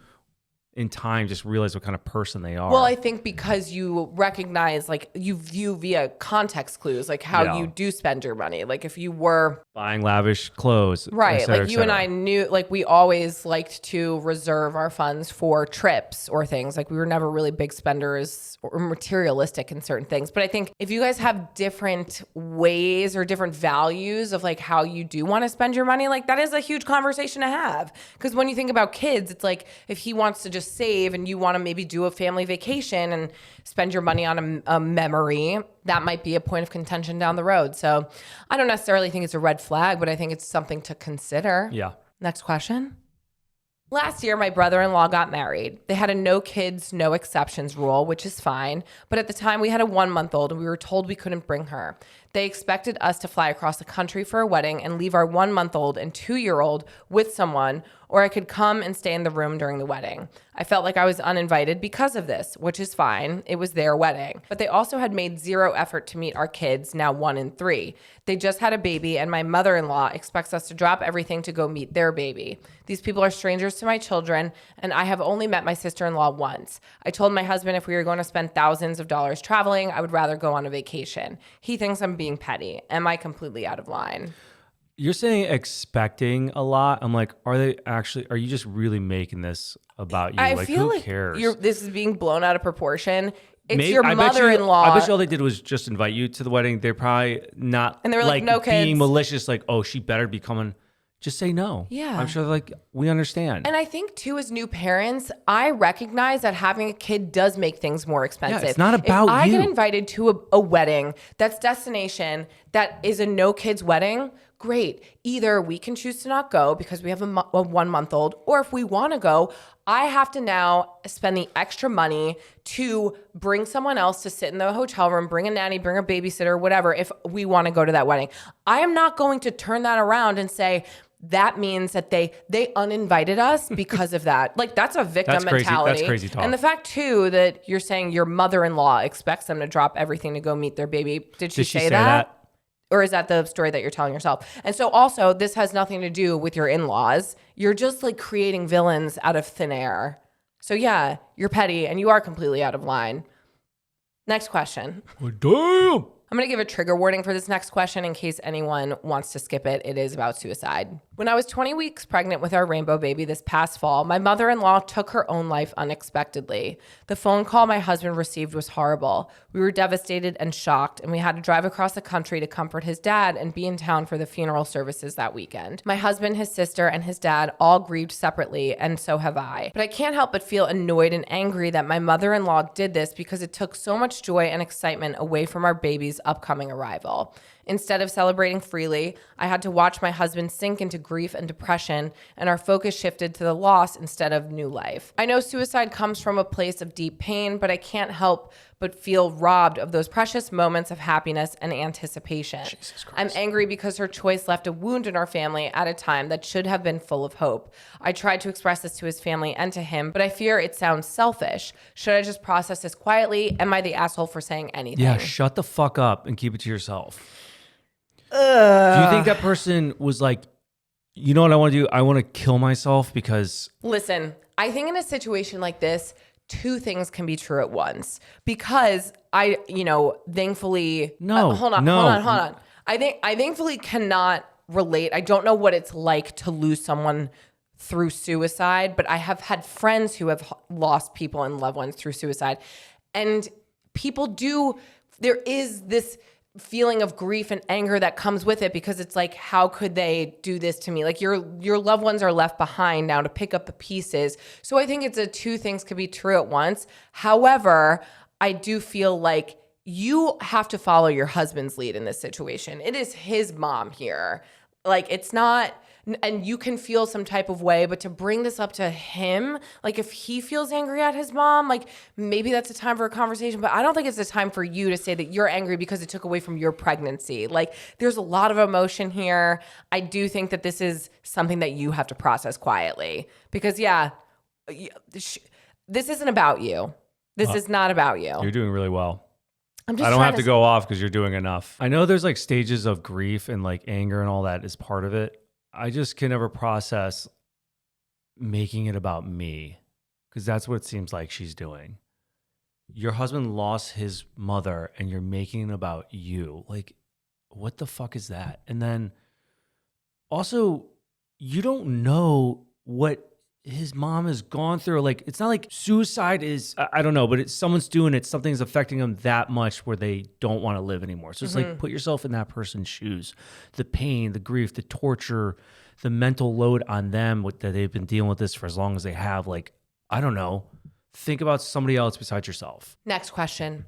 in time, just realize what kind of person they are. Well, I think because you recognize, like, you view via context clues, like how you do spend your money. Like if you were buying lavish clothes. Right. Et cetera, like you and I knew, like we always liked to reserve our funds for trips or things. Like we were never really big spenders or materialistic in certain things. But I think if you guys have different ways or different values of like how you do want to spend your money, like that is a huge conversation to have. Because when you think about kids, it's like if he wants to just save and you want to maybe do a family vacation and spend your money on a memory, that might be a point of contention down the road. So I don't necessarily think it's a red flag, but I think it's something to consider. Yeah. Next question. Last year, my brother-in-law got married. They had a no kids, no exceptions rule, which is fine. But at the time, we had a 1-month-old and we were told we couldn't bring her. They expected us to fly across the country for a wedding and leave our 1-month-old and 2-year-old with someone, or I could come and stay in the room during the wedding. I felt like I was uninvited because of this, which is fine. It was their wedding. But they also had made zero effort to meet our kids, now 1 and 3. They just had a baby, and my mother-in-law expects us to drop everything to go meet their baby. These people are strangers to my children, and I have only met my sister-in-law once. I told my husband if we were going to spend thousands of dollars traveling, I would rather go on a vacation. He thinks I'm being petty. Am I completely out of line? You're saying expecting a lot. I'm like, are you just really making this about you? I like, feel who like cares? this is being blown out of proportion. It's Maybe, your mother-in-law. I bet you all they did was just invite you to the wedding. They're probably not and they were like no kids. being malicious, like, oh, she better be coming. just say no. Yeah. I'm sure like we understand. And I think too, as new parents, I recognize that having a kid does make things more expensive. Yeah, it's not about if I you. get invited to a wedding that's destination that is a no kids wedding, great. Either we can choose to not go because we have a 1 month old, or if we want to go, I have to now spend the extra money to bring someone else to sit in the hotel room, bring a nanny, bring a babysitter, whatever, if we want to go to that wedding. I am not going to turn that around and say, that means that they uninvited us because of that. Like, that's a victim mentality. That's crazy talk. And the fact too that you're saying your mother-in-law expects them to drop everything to go meet their baby. Did she say that? Or is that the story that you're telling yourself? And so also, this has nothing to do with your in-laws. You're just like creating villains out of thin air. So yeah, you're petty and you are completely out of line. Next question. Oh, damn. I'm going to give a trigger warning for this next question in case anyone wants to skip it. It is about suicide. When I was 20 weeks pregnant with our rainbow baby this past fall, my mother-in-law took her own life unexpectedly. The phone call my husband received was horrible. We were devastated and shocked, and we had to drive across the country to comfort his dad and be in town for the funeral services that weekend. My husband, his sister, and his dad all grieved separately, and so have I. But I can't help but feel annoyed and angry that my mother-in-law did this because it took so much joy and excitement away from our baby's upcoming arrival. Instead of celebrating freely, I had to watch my husband sink into grief and depression, and our focus shifted to the loss instead of new life. I know suicide comes from a place of deep pain, but I can't help but feel robbed of those precious moments of happiness and anticipation. I'm angry because her choice left a wound in our family at a time that should have been full of hope. I tried to express this to his family and to him, but I fear it sounds selfish. Should I just process this quietly? Am I the asshole for saying anything? Yeah, shut the fuck up and keep it to yourself. Do you think that person was like, you know what I want to do? I want to kill myself because... Listen, I think in a situation like this, two things can be true at once. Because I, thankfully... No, hold on. I thankfully cannot relate. I don't know what it's like to lose someone through suicide, but I have had friends who have lost people and loved ones through suicide. And people there is this feeling of grief and anger that comes with it because it's like, how could they do this to me? Like your loved ones are left behind now to pick up the pieces. So I think it's two things could be true at once. However, I do feel like you have to follow your husband's lead in this situation. It is his mom here. Like, it's not, and you can feel some type of way, but to bring this up to him, like if he feels angry at his mom, like maybe that's a time for a conversation, but I don't think it's a time for you to say that you're angry because it took away from your pregnancy. Like, there's a lot of emotion here. I do think that this is something that you have to process quietly because this isn't about you. This is not about you. You're doing really well. I don't have to go off because you're doing enough. I know there's like stages of grief and like anger and all that is part of it. I just can never process making it about me because that's what it seems like she's doing. Your husband lost his mother and you're making it about you. Like, what the fuck is that? And then also, you don't know what his mom has gone through. Like, it's not like suicide is, I don't know, but it's someone's doing it. Something's affecting them that much where they don't want to live anymore. So it's like, put yourself in that person's shoes. The pain, the grief, the torture, the mental load on them that they've been dealing with this for as long as they have. Like, I don't know. Think about somebody else besides yourself. Next question.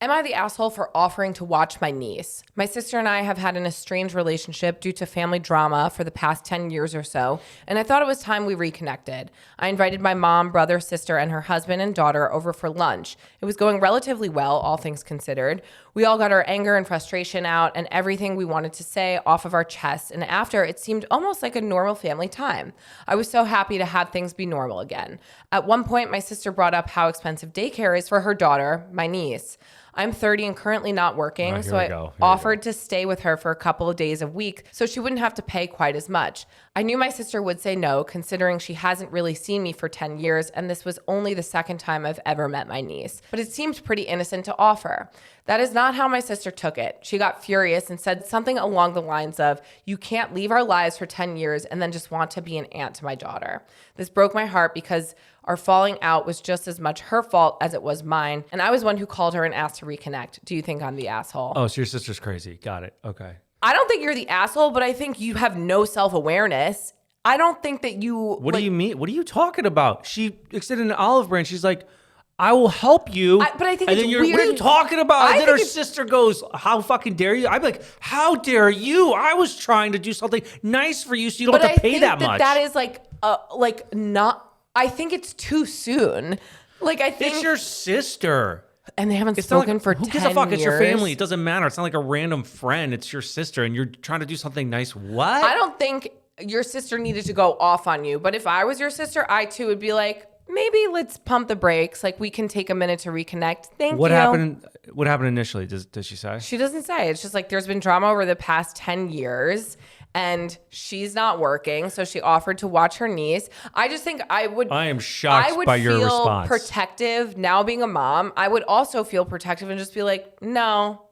Am I the asshole for offering to watch my niece? My sister and I have had an estranged relationship due to family drama for the past 10 years or so, and I thought it was time we reconnected. I invited my mom, brother, sister, and her husband and daughter over for lunch. It was going relatively well, all things considered. We all got our anger and frustration out and everything we wanted to say off of our chests, and after, it seemed almost like a normal family time. I was so happy to have things be normal again. At one point, my sister brought up how expensive daycare is for her daughter, my niece. I'm 30 and currently not working, so I offered to stay with her for a couple of days a week so she wouldn't have to pay quite as much. I knew my sister would say no, considering she hasn't really seen me for 10 years, and this was only the second time I've ever met my niece. But it seemed pretty innocent to offer. That is not how my sister took it. She got furious and said something along the lines of, "You can't leave our lives for 10 years and then just want to be an aunt to my daughter." This broke my heart because our falling out was just as much her fault as it was mine, and I was one who called her and asked to reconnect. Do you think I'm the asshole? Oh, so your sister's crazy. Got it. Okay. I don't think you're the asshole, but I think you have no self-awareness. I don't think that you... What do you mean? What are you talking about? She extended an olive branch. She's like, I will help you. But I think and it's then weird. What are you talking about? I And then think her sister goes, how fucking dare you? I'd be like, how dare you? I was trying to do something nice for you so you don't have to pay that much. That is not... I think it's too soon. Like, I think... It's your sister. And they haven't spoken for 10 years. Who gives a fuck? It's your family. It doesn't matter. It's not like a random friend. It's your sister, and you're trying to do something nice. What? I don't think your sister needed to go off on you. But if I was your sister, I too would be like, maybe let's pump the brakes. Like, we can take a minute to reconnect. Thank you. What happened initially? Does she say? She doesn't say. It's just like there's been drama over the past 10 years. And she's not working, so she offered to watch her niece. I just think I am shocked by your response. I would feel protective now being a mom. I would also feel protective and just be like, no,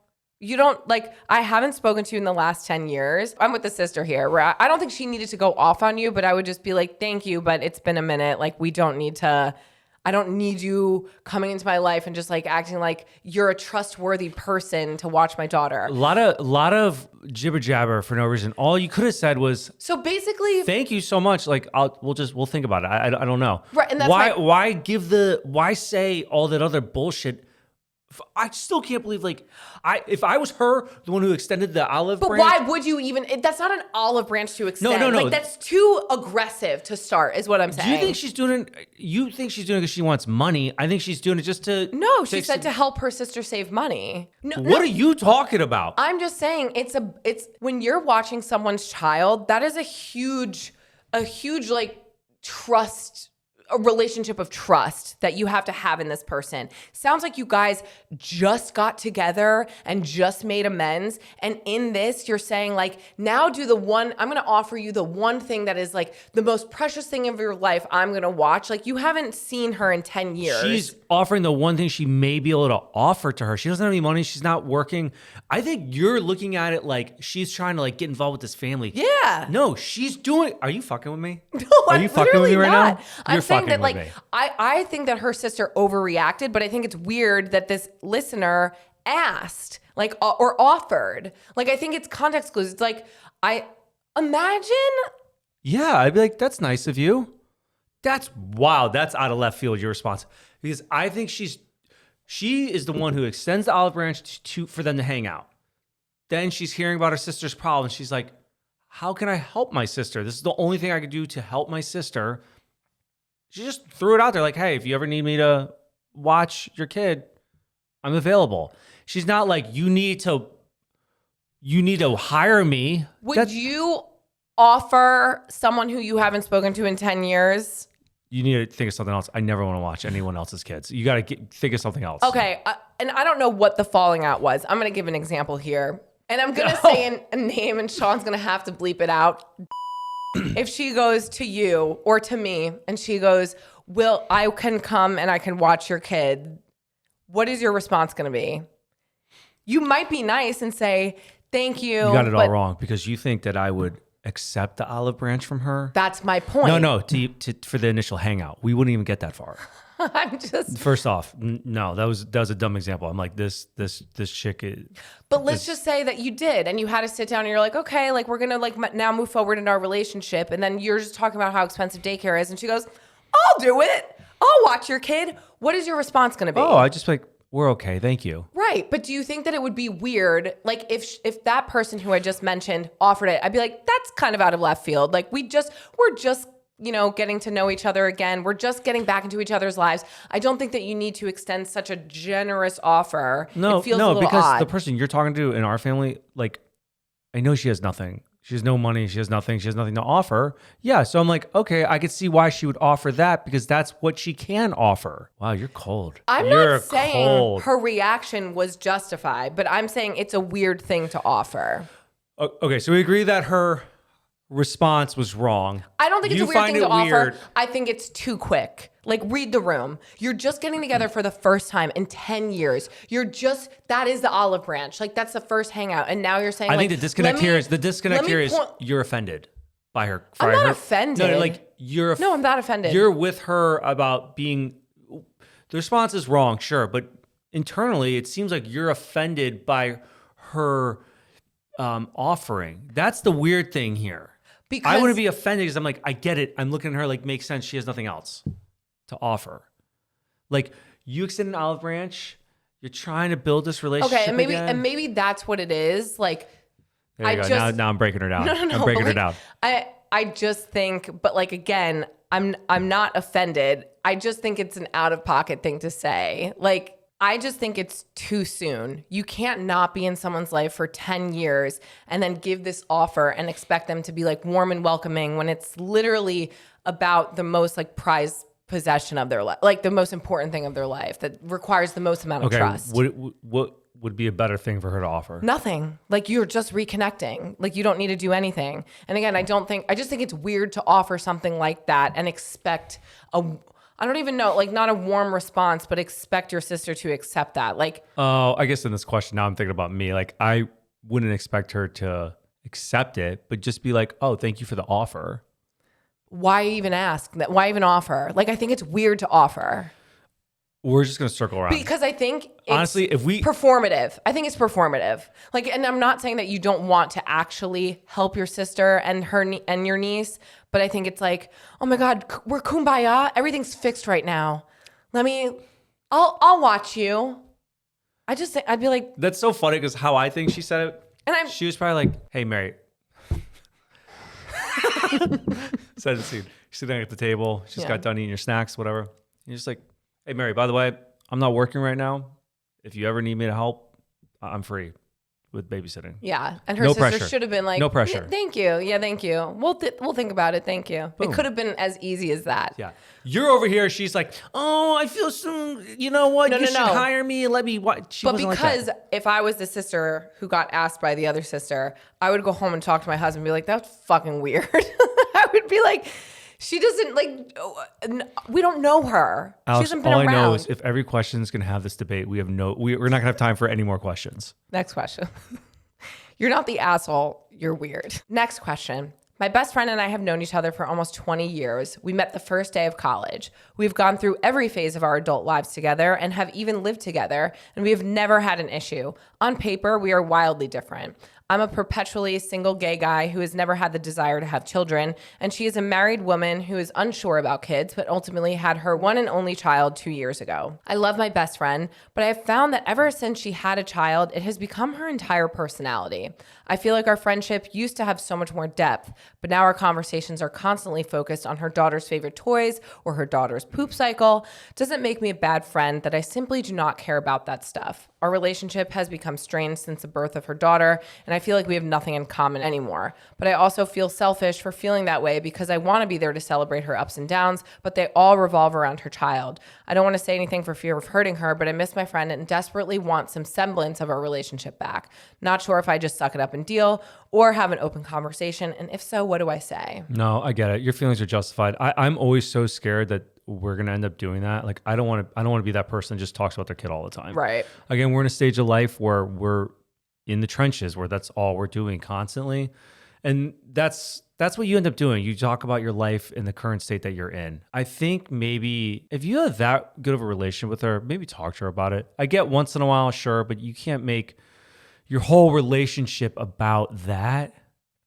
you don't, like, I haven't spoken to you in the last 10 years. I'm with the sister here, where I don't think she needed to go off on you, but I would just be like, thank you, but it's been a minute. Like, I don't need you coming into my life and just like acting like you're a trustworthy person to watch my daughter. A lot of jibber jabber for no reason. All you could have said was, so basically, thank you so much. Like, we'll think about it. I don't know. Right, and that's why say all that other bullshit? I still can't believe, like, if I was her, the one who extended the olive branch. But why would you even? That's not an olive branch to extend. No. Like, that's too aggressive to start, is what I'm saying. Do you think she's doing it? You think she's doing it because she wants money? I think she's doing it just to. No, she said to help her sister save money. No, what are you talking about? I'm just saying it's when you're watching someone's child, that is a huge like trust. A relationship of trust that you have to have in this person. Sounds like you guys just got together and just made amends. And in this, you're saying like, now I'm going to offer you the one thing that is like the most precious thing of your life I'm going to watch. Like, you haven't seen her in 10 years. She's offering the one thing she may be able to offer to her. She doesn't have any money. She's not working. I think you're looking at it like she's trying to like get involved with this family. Yeah. No, she's doing. Are you fucking with me? No, are you fucking with me right not. now? I'm saying that, like, me. I think that her sister overreacted, but I think it's weird that this listener asked, like, or offered. Like, I think it's context clues. It's like, I imagine. Yeah, I'd be like, that's nice of you. That's out of left field, your response. Because I think she is the one who extends the olive branch for them to hang out. Then she's hearing about her sister's problem. She's like, how can I help my sister? This is the only thing I could do to help my sister. She just threw it out there like, hey, if you ever need me to watch your kid, I'm available. She's not like, you need to hire me. Would you offer someone who you haven't spoken to in 10 years? You need to think of something else. I never want to watch anyone else's kids. You got to think of something else. Okay. And I don't know what the falling out was. I'm going to give an example here. And I'm going to say a name, and Sean's going to have to bleep it out. If she goes to you or to me and she goes, I can come and I can watch your kid, what is your response going to be? You might be nice and say, thank you. You got it all wrong, because you think that I would accept the olive branch from her. That's my point. No, for the initial hangout. We wouldn't even get that far. I'm just. First off, no, that was a dumb example. I'm like, this chick. But let's just say that you did, and you had to sit down, and you're like, okay, like, we're gonna like now move forward in our relationship, and then you're just talking about how expensive daycare is, and she goes, I'll do it. I'll watch your kid. What is your response gonna be? Oh, I just like, we're okay, thank you. Right, but do you think that it would be weird, like if that person who I just mentioned offered it? I'd be like, that's kind of out of left field. Like, we're just getting to know each other again. We're just getting back into each other's lives. I don't think that you need to extend such a generous offer. No, it feels a little because odd. The person you're talking to in our family, like, I know she has nothing. She has no money. She has nothing. She has nothing to offer. Yeah, so I'm like, okay, I could see why she would offer that, because that's what she can offer. Wow, you're cold. You're not saying her reaction was justified, but I'm saying it's a weird thing to offer. Okay, so we agree that her response was wrong. I don't think it's a weird thing to offer. I think it's too quick. Like, read the room. You're just getting together for the first time in 10 years. That is the olive branch. Like, that's the first hangout. And now you're saying, I think the disconnect here is you're offended by her. I'm not offended. No, like, No, I'm not offended. You're with her about being, the response is wrong, sure. But internally, it seems like you're offended by her offering. That's the weird thing here. Because I wouldn't be offended because I'm like, I get it. I'm looking at her like, makes sense. She has nothing else to offer. Like, you extend an olive branch. You're trying to build this relationship. Okay, again. and maybe that's what it is. Like, There you go. Now I'm breaking her down. No, I'm breaking her like, down. I just think, but like again, I'm not offended. I just think it's an out of pocket thing to say. Like, I just think it's too soon. You can't not be in someone's life for 10 years and then give this offer and expect them to be like warm and welcoming when it's literally about the most like prized possession of their life, like the most important thing of their life that requires the most amount of trust. What would be a better thing for her to offer? Nothing. Like, you're just reconnecting. Like, you don't need to do anything. And again, I just think it's weird to offer something like that and expect I don't even know, like, not a warm response, but expect your sister to accept that. Like, oh, I guess in this question, now I'm thinking about me. Like, I wouldn't expect her to accept it, but just be like, oh, thank you for the offer. why even ask that? Why even offer? Like, I think it's weird to offer. We're just going to circle around. Because I think it's honestly, if we performative. I think it's performative. Like, and I'm not saying that you don't want to actually help your sister and and your niece, but I think it's like, oh my God, we're kumbaya. Everything's fixed right now. I'll watch you. I just think I'd be like, that's so funny because how I think she said it, and she was probably like, hey, Mary. Set the scene. You're sitting at the table. She just got done eating your snacks, whatever. You're just like, hey, Mary, by the way, I'm not working right now. If you ever need me to help, I'm free with babysitting. Yeah. And her No sister pressure. should have been like, no pressure. Yeah, thank you. Yeah, thank you. We'll think about it. Thank you. Boom. It could have been as easy as that. Yeah. You're over here. She's like, oh, I feel so, you know what? You should hire me and let me watch. But because if I was the sister who got asked by the other sister, I would go home and talk to my husband and be like, that's fucking weird. I would be like, she doesn't we don't know her. Alex, she hasn't been all around. I know is if every question is going to have this debate, we're not going to have time for any more questions. Next question. You're not the asshole. You're weird. Next question. My best friend and I have known each other for almost 20 years. We met the first day of college. We've gone through every phase of our adult lives together and have even lived together, and we have never had an issue. On paper, we are wildly different. I'm a perpetually single gay guy who has never had the desire to have children, and she is a married woman who is unsure about kids, but ultimately had her one and only child 2 years ago. I love my best friend, but I have found that ever since she had a child, it has become her entire personality. I feel like our friendship used to have so much more depth, but now our conversations are constantly focused on her daughter's favorite toys or her daughter's poop cycle. Doesn't make me a bad friend that I simply do not care about that stuff. Our relationship has become strained since the birth of her daughter, and I feel like we have nothing in common anymore. But I also feel selfish for feeling that way because I want to be there to celebrate her ups and downs, but they all revolve around her child. I don't want to say anything for fear of hurting her, but I miss my friend and desperately want some semblance of our relationship back. Not sure if I just suck it up and deal or have an open conversation, and if so, what do I say? No, I get it. Your feelings are justified. I'm always so scared that we're gonna end up doing that. Like, I don't want to be that person that just talks about their kid all the time. Right. Again, we're in a stage of life where we're in the trenches, where that's all we're doing constantly, and that's what you end up doing. You talk about your life in the current state that you're in. I think maybe if you have that good of a relationship with her, maybe talk to her about it. I get once in a while, sure, but you can't make your whole relationship about that,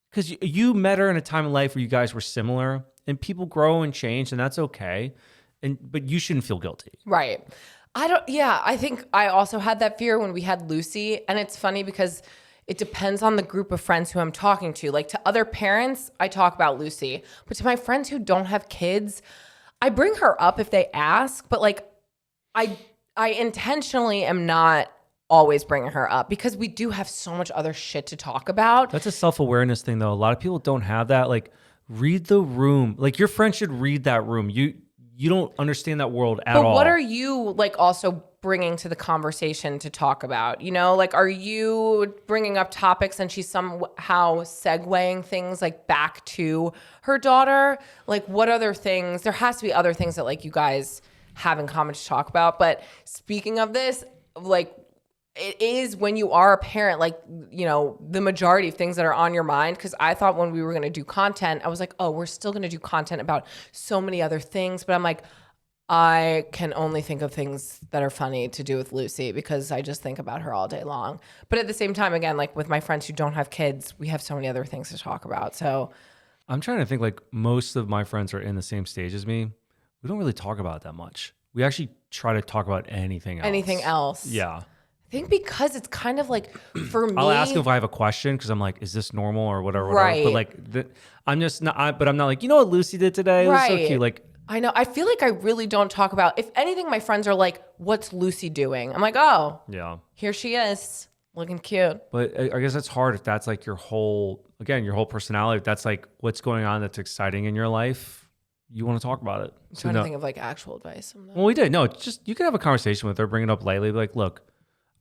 because you met her in a time in life where you guys were similar, and people grow and change, and that's okay. But you shouldn't feel guilty. Right. I think I also had that fear when we had Lucy. And it's funny because it depends on the group of friends who I'm talking to. Like, to other parents, I talk about Lucy. But to my friends who don't have kids, I bring her up if they ask. But like, I intentionally am not always bringing her up because we do have so much other shit to talk about. That's a self-awareness thing, though. A lot of people don't have that. Like, read the room. Like, your friend should read that room. You don't understand that world at all. But what are you like also bringing to the conversation to talk about? You know, like, are you bringing up topics and she's somehow segueing things like back to her daughter? Like, what other things? There has to be other things that like you guys have in common to talk about. But speaking of this, like, it is when you are a parent, like, you know, the majority of things that are on your mind. Because I thought when we were going to do content, I was like, oh, we're still going to do content about so many other things. But I'm like, I can only think of things that are funny to do with Lucy because I just think about her all day long. But at the same time, again, like with my friends who don't have kids, we have so many other things to talk about. So I'm trying to think, like, most of my friends are in the same stage as me. We don't really talk about it that much. We actually try to talk about anything else. anything else? Yeah. I think because it's kind of like, for me, I'll ask if I have a question because I'm like, is this normal or whatever? Right. But like, I'm just not, but I'm not like, you know what Lucy did today? It was so Right. cute. Like, I know. I feel like I really don't talk about, if anything, my friends are like, what's Lucy doing? I'm like, oh, yeah. here she is looking cute. But I guess it's hard if that's like your whole personality. If that's like what's going on that's exciting in your life, you want to talk about it. I'm trying to think of like actual advice. Well, we did. No, it's just, you can have a conversation with her, bring it up lightly. Be like, look,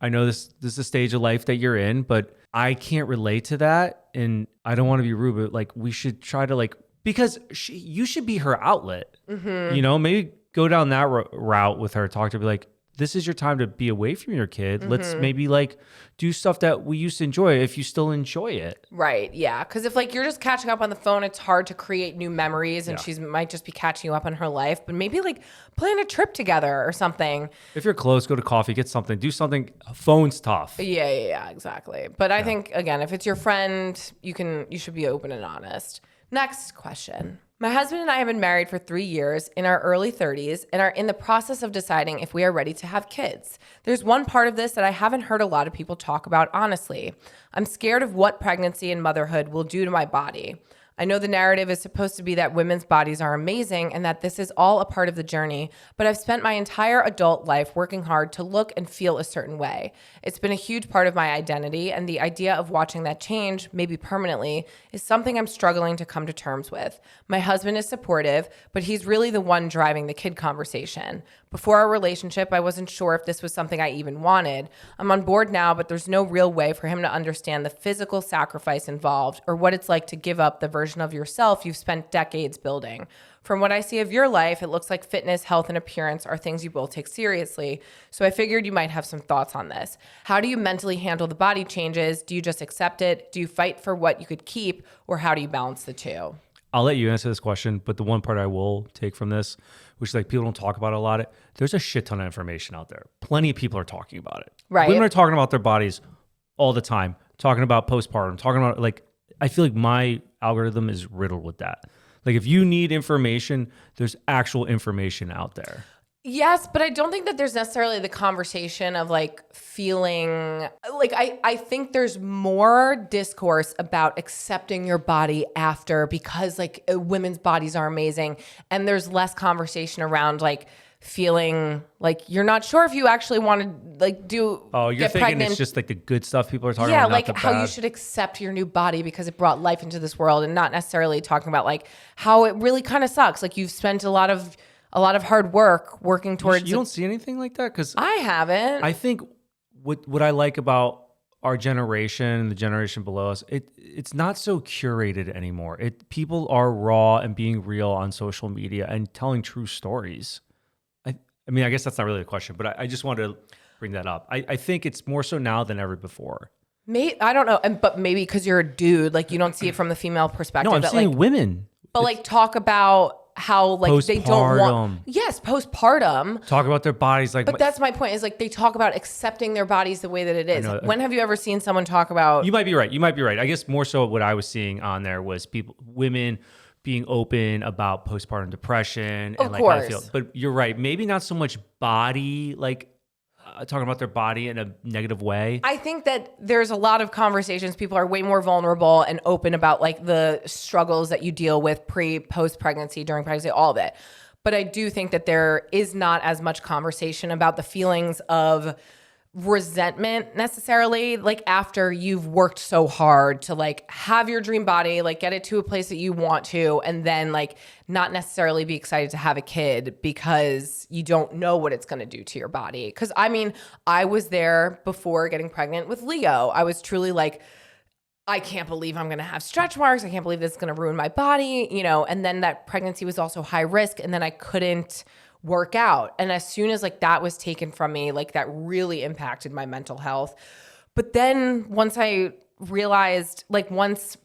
I know this is a stage of life that you're in, but I can't relate to that. And I don't want to be rude, but like, we should try to like, because you should be her outlet. You know, maybe go down that route with her, talk to her, be like, this is your time to be away from your kid. Let's maybe like do stuff that we used to enjoy if you still enjoy it. Right. Yeah. Because if like you're just catching up on the phone, it's hard to create new memories, and she might just be catching you up on her life. But maybe like plan a trip together or something. If you're close, go to coffee, get something, do something. Phone's tough. Yeah, exactly. But I think, again, if it's your friend, you should be open and honest. Next question. My husband and I have been married for 3 years, in our early 30s, and are in the process of deciding if we are ready to have kids. There's one part of this that I haven't heard a lot of people talk about honestly. I'm scared of what pregnancy and motherhood will do to my body. I know the narrative is supposed to be that women's bodies are amazing and that this is all a part of the journey, but I've spent my entire adult life working hard to look and feel a certain way. It's been a huge part of my identity, and the idea of watching that change, maybe permanently, is something I'm struggling to come to terms with. My husband is supportive, but he's really the one driving the kid conversation. Before our relationship, I wasn't sure if this was something I even wanted. I'm on board now, but there's no real way for him to understand the physical sacrifice involved or what it's like to give up the version of yourself you've spent decades building. From what I see of your life, it looks like fitness, health, and appearance are things you both take seriously. So I figured you might have some thoughts on this. How do you mentally handle the body changes? Do you just accept it? Do you fight for what you could keep? Or how do you balance the two? I'll let you answer this question, but the one part I will take from this, which is like people don't talk about it a lot, there's a shit ton of information out there. Plenty of people are talking about it. Right. Women are talking about their bodies all the time, talking about postpartum, talking about like, I feel like my algorithm is riddled with that. Like if you need information, there's actual information out there. Yes, but I don't think that there's necessarily the conversation of like feeling like I think there's more discourse about accepting your body after, because like women's bodies are amazing, and there's less conversation around like feeling like you're not sure if you actually want to like you're get thinking pregnant. It's just like the good stuff people are talking yeah, about. like not the how bad. you should accept your new body because it brought life into this world, and not necessarily talking about like how it really kind of sucks. Like you've spent a lot of hard work working towards. You don't see anything like that? Because I haven't. I think what I like about our generation and the generation below us, it's not so curated anymore. People are raw and being real on social media and telling true stories. I mean, I guess that's not really a question, but I just wanted to bring that up. I think it's more so now than ever before. I don't know, but maybe because you're a dude, like you don't see it from the female perspective. No, I'm saying like, women. But like talk about how like they don't want. Yes, postpartum. Talk about their bodies, like. But that's my point. Is like they talk about accepting their bodies the way that it is. When have you ever seen someone talk about? You might be right. I guess more so what I was seeing on there was women being open about postpartum depression and like how they feel. But you're right. Maybe not so much body, like talking about their body in a negative way. I think that there's a lot of conversations. People are way more vulnerable and open about like the struggles that you deal with post pregnancy, during pregnancy, all of it. But I do think that there is not as much conversation about the feelings of resentment necessarily, like after you've worked so hard to like have your dream body, like get it to a place that you want to, and then like not necessarily be excited to have a kid because you don't know what it's going to do to your body. Because I mean, I was there before getting pregnant with Leo. I was truly like, I can't believe I'm going to have stretch marks. I can't believe this is going to ruin my body, you know. And then that pregnancy was also high risk, and then I couldn't work out. And as soon as like that was taken from me, like that really impacted my mental health. But then once I realized, like once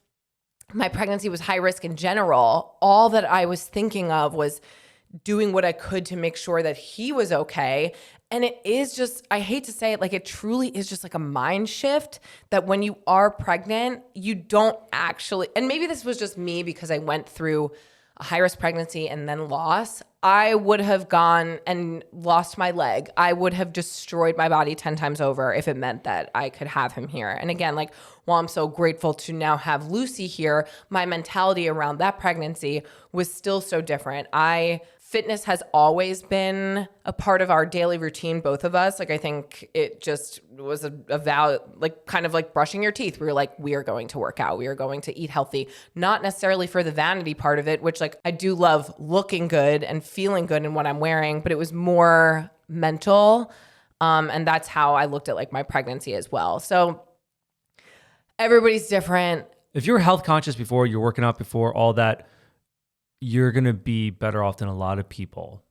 my pregnancy was high risk in general, all that I was thinking of was, doing what I could to make sure that he was okay. And it is just, I hate to say it, like it truly is just like a mind shift that when you are pregnant, you don't actually, and maybe this was just me because I went through a high-risk pregnancy and then loss. I would have gone and lost my leg. I would have destroyed my body 10 times over if it meant that I could have him here. And again, like, while I'm so grateful to now have Lucy here, my mentality around that pregnancy was still so different. Fitness has always been a part of our daily routine, both of us. Like, I think it just was a value, like kind of like brushing your teeth. We were like, we are going to work out. We are going to eat healthy, not necessarily for the vanity part of it, which like I do love looking good and feeling good in what I'm wearing, but it was more mental. And that's how I looked at like my pregnancy as well. So everybody's different. If you're health conscious before, you're working out before, all that, you're going to be better off than a lot of people.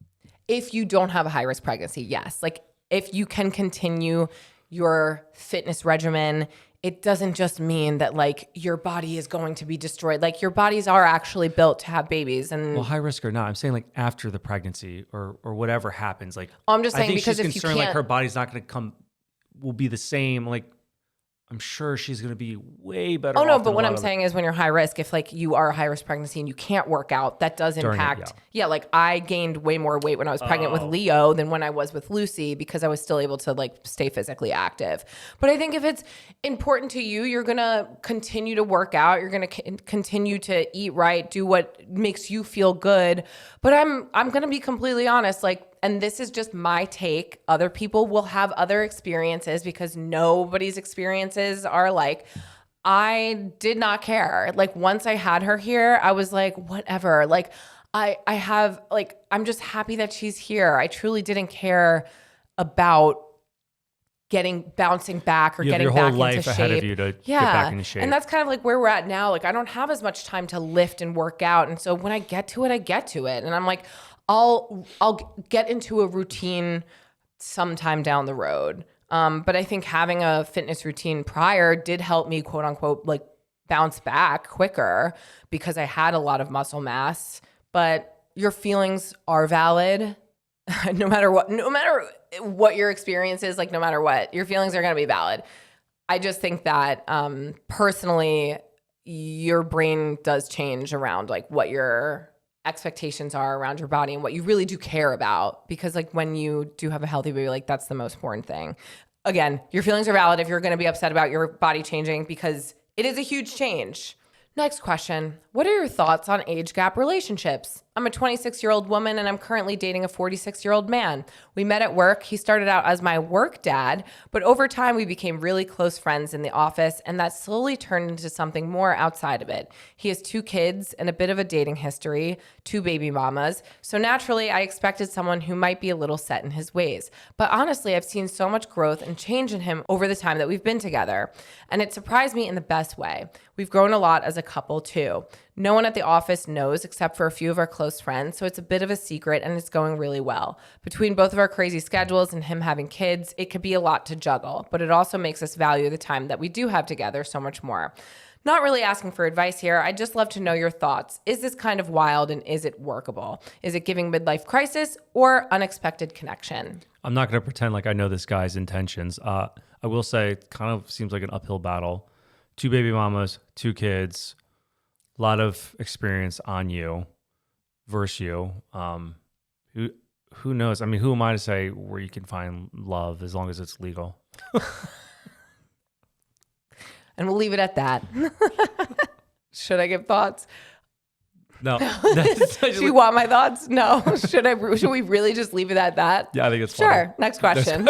If you don't have a high risk pregnancy, yes. Like if you can continue your fitness regimen, it doesn't just mean that like your body is going to be destroyed. Like your bodies are actually built to have babies. And well, high risk or not, I'm saying like after the pregnancy or whatever happens. Like I'm just saying I think because she's if you concerned can't, like her body's not going to will be the same. Like I'm sure she's going to be way better. Oh no, off but than what a I'm lot of saying is when you're high risk, if like you are a high risk pregnancy and you can't work out, that does During it, impact. Yeah, like I gained way more weight when I was pregnant with Leo than when I was with Lucy because I was still able to like stay physically active. But I think if it's important to you, you're going to continue to work out, you're going to continue to eat right, do what makes you feel good. But I'm going to be completely honest, like, and this is just my take. Other people will have other experiences because nobody's experiences are like, I did not care. Like once I had her here, I was like, whatever. Like I have like, I'm just happy that she's here. I truly didn't care about bouncing back or you have getting your whole back life into ahead shape. of you to get back into shape. And that's kind of like where we're at now. Like I don't have as much time to lift and work out. And so when I get to it, I get to it. And I'm like, I'll get into a routine sometime down the road. But I think having a fitness routine prior did help me, quote unquote, like bounce back quicker because I had a lot of muscle mass. But your feelings are valid no matter what your experience is, like no matter what, your feelings are going to be valid. I just think that personally, your brain does change around like what your expectations are around your body and what you really do care about. Because like when you do have a healthy baby, like that's the most important thing. Again, your feelings are valid if you're going to be upset about your body changing because it is a huge change. Next question. What are your thoughts on age gap relationships? I'm a 26-year-old woman and I'm currently dating a 46-year-old man. We met at work. He started out as my work dad, but over time we became really close friends in the office and that slowly turned into something more outside of it. He has 2 kids and a bit of a dating history, 2 baby mamas. So naturally I expected someone who might be a little set in his ways. But honestly, I've seen so much growth and change in him over the time that we've been together. And it surprised me in the best way. We've grown a lot as a couple too. No one at the office knows except for a few of our close friends, so it's a bit of a secret and it's going really well. Between both of our crazy schedules and him having kids, it could be a lot to juggle, but it also makes us value the time that we do have together so much more. Not really asking for advice here. I'd just love to know your thoughts. Is this kind of wild and is it workable? Is it giving midlife crisis or unexpected connection? I'm not going to pretend like I know this guy's intentions. I will say it kind of seems like an uphill battle. 2 baby mamas, 2 kids, a lot of experience on you versus you. Who knows? I mean, who am I to say where you can find love as long as it's legal? And we'll leave it at that. Should I give thoughts? No. Do you want my thoughts? No. Should we really just leave it at that? Yeah, I think it's sure. funny. Next question.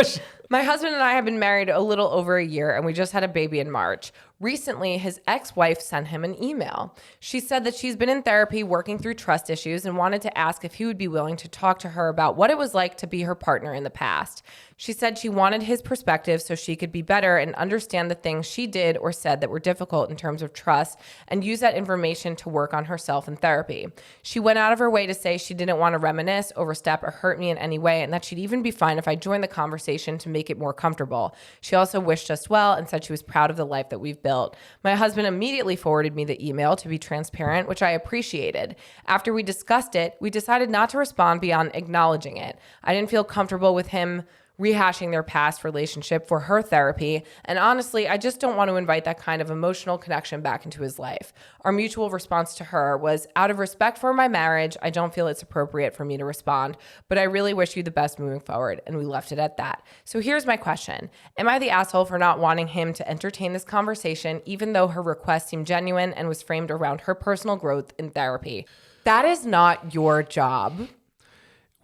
My husband and I have been married a little over a year and we just had a baby in March. Recently, his ex-wife sent him an email. She said that she's been in therapy working through trust issues and wanted to ask if he would be willing to talk to her about what it was like to be her partner in the past. She said she wanted his perspective so she could be better and understand the things she did or said that were difficult in terms of trust and use that information to work on herself in therapy. She went out of her way to say she didn't want to reminisce, overstep, or hurt me in any way, and that she'd even be fine if I joined the conversation to make it more comfortable. She also wished us well and said she was proud of the life that we've built. built. My husband immediately forwarded me the email to be transparent, which I appreciated. After we discussed it, we decided not to respond beyond acknowledging it. I didn't feel comfortable with him rehashing their past relationship for her therapy. And honestly, I just don't want to invite that kind of emotional connection back into his life. Our mutual response to her was, out of respect for my marriage, I don't feel it's appropriate for me to respond, but I really wish you the best moving forward. And we left it at that. So here's my question. Am I the asshole for not wanting him to entertain this conversation, even though her request seemed genuine and was framed around her personal growth in therapy? That is not your job.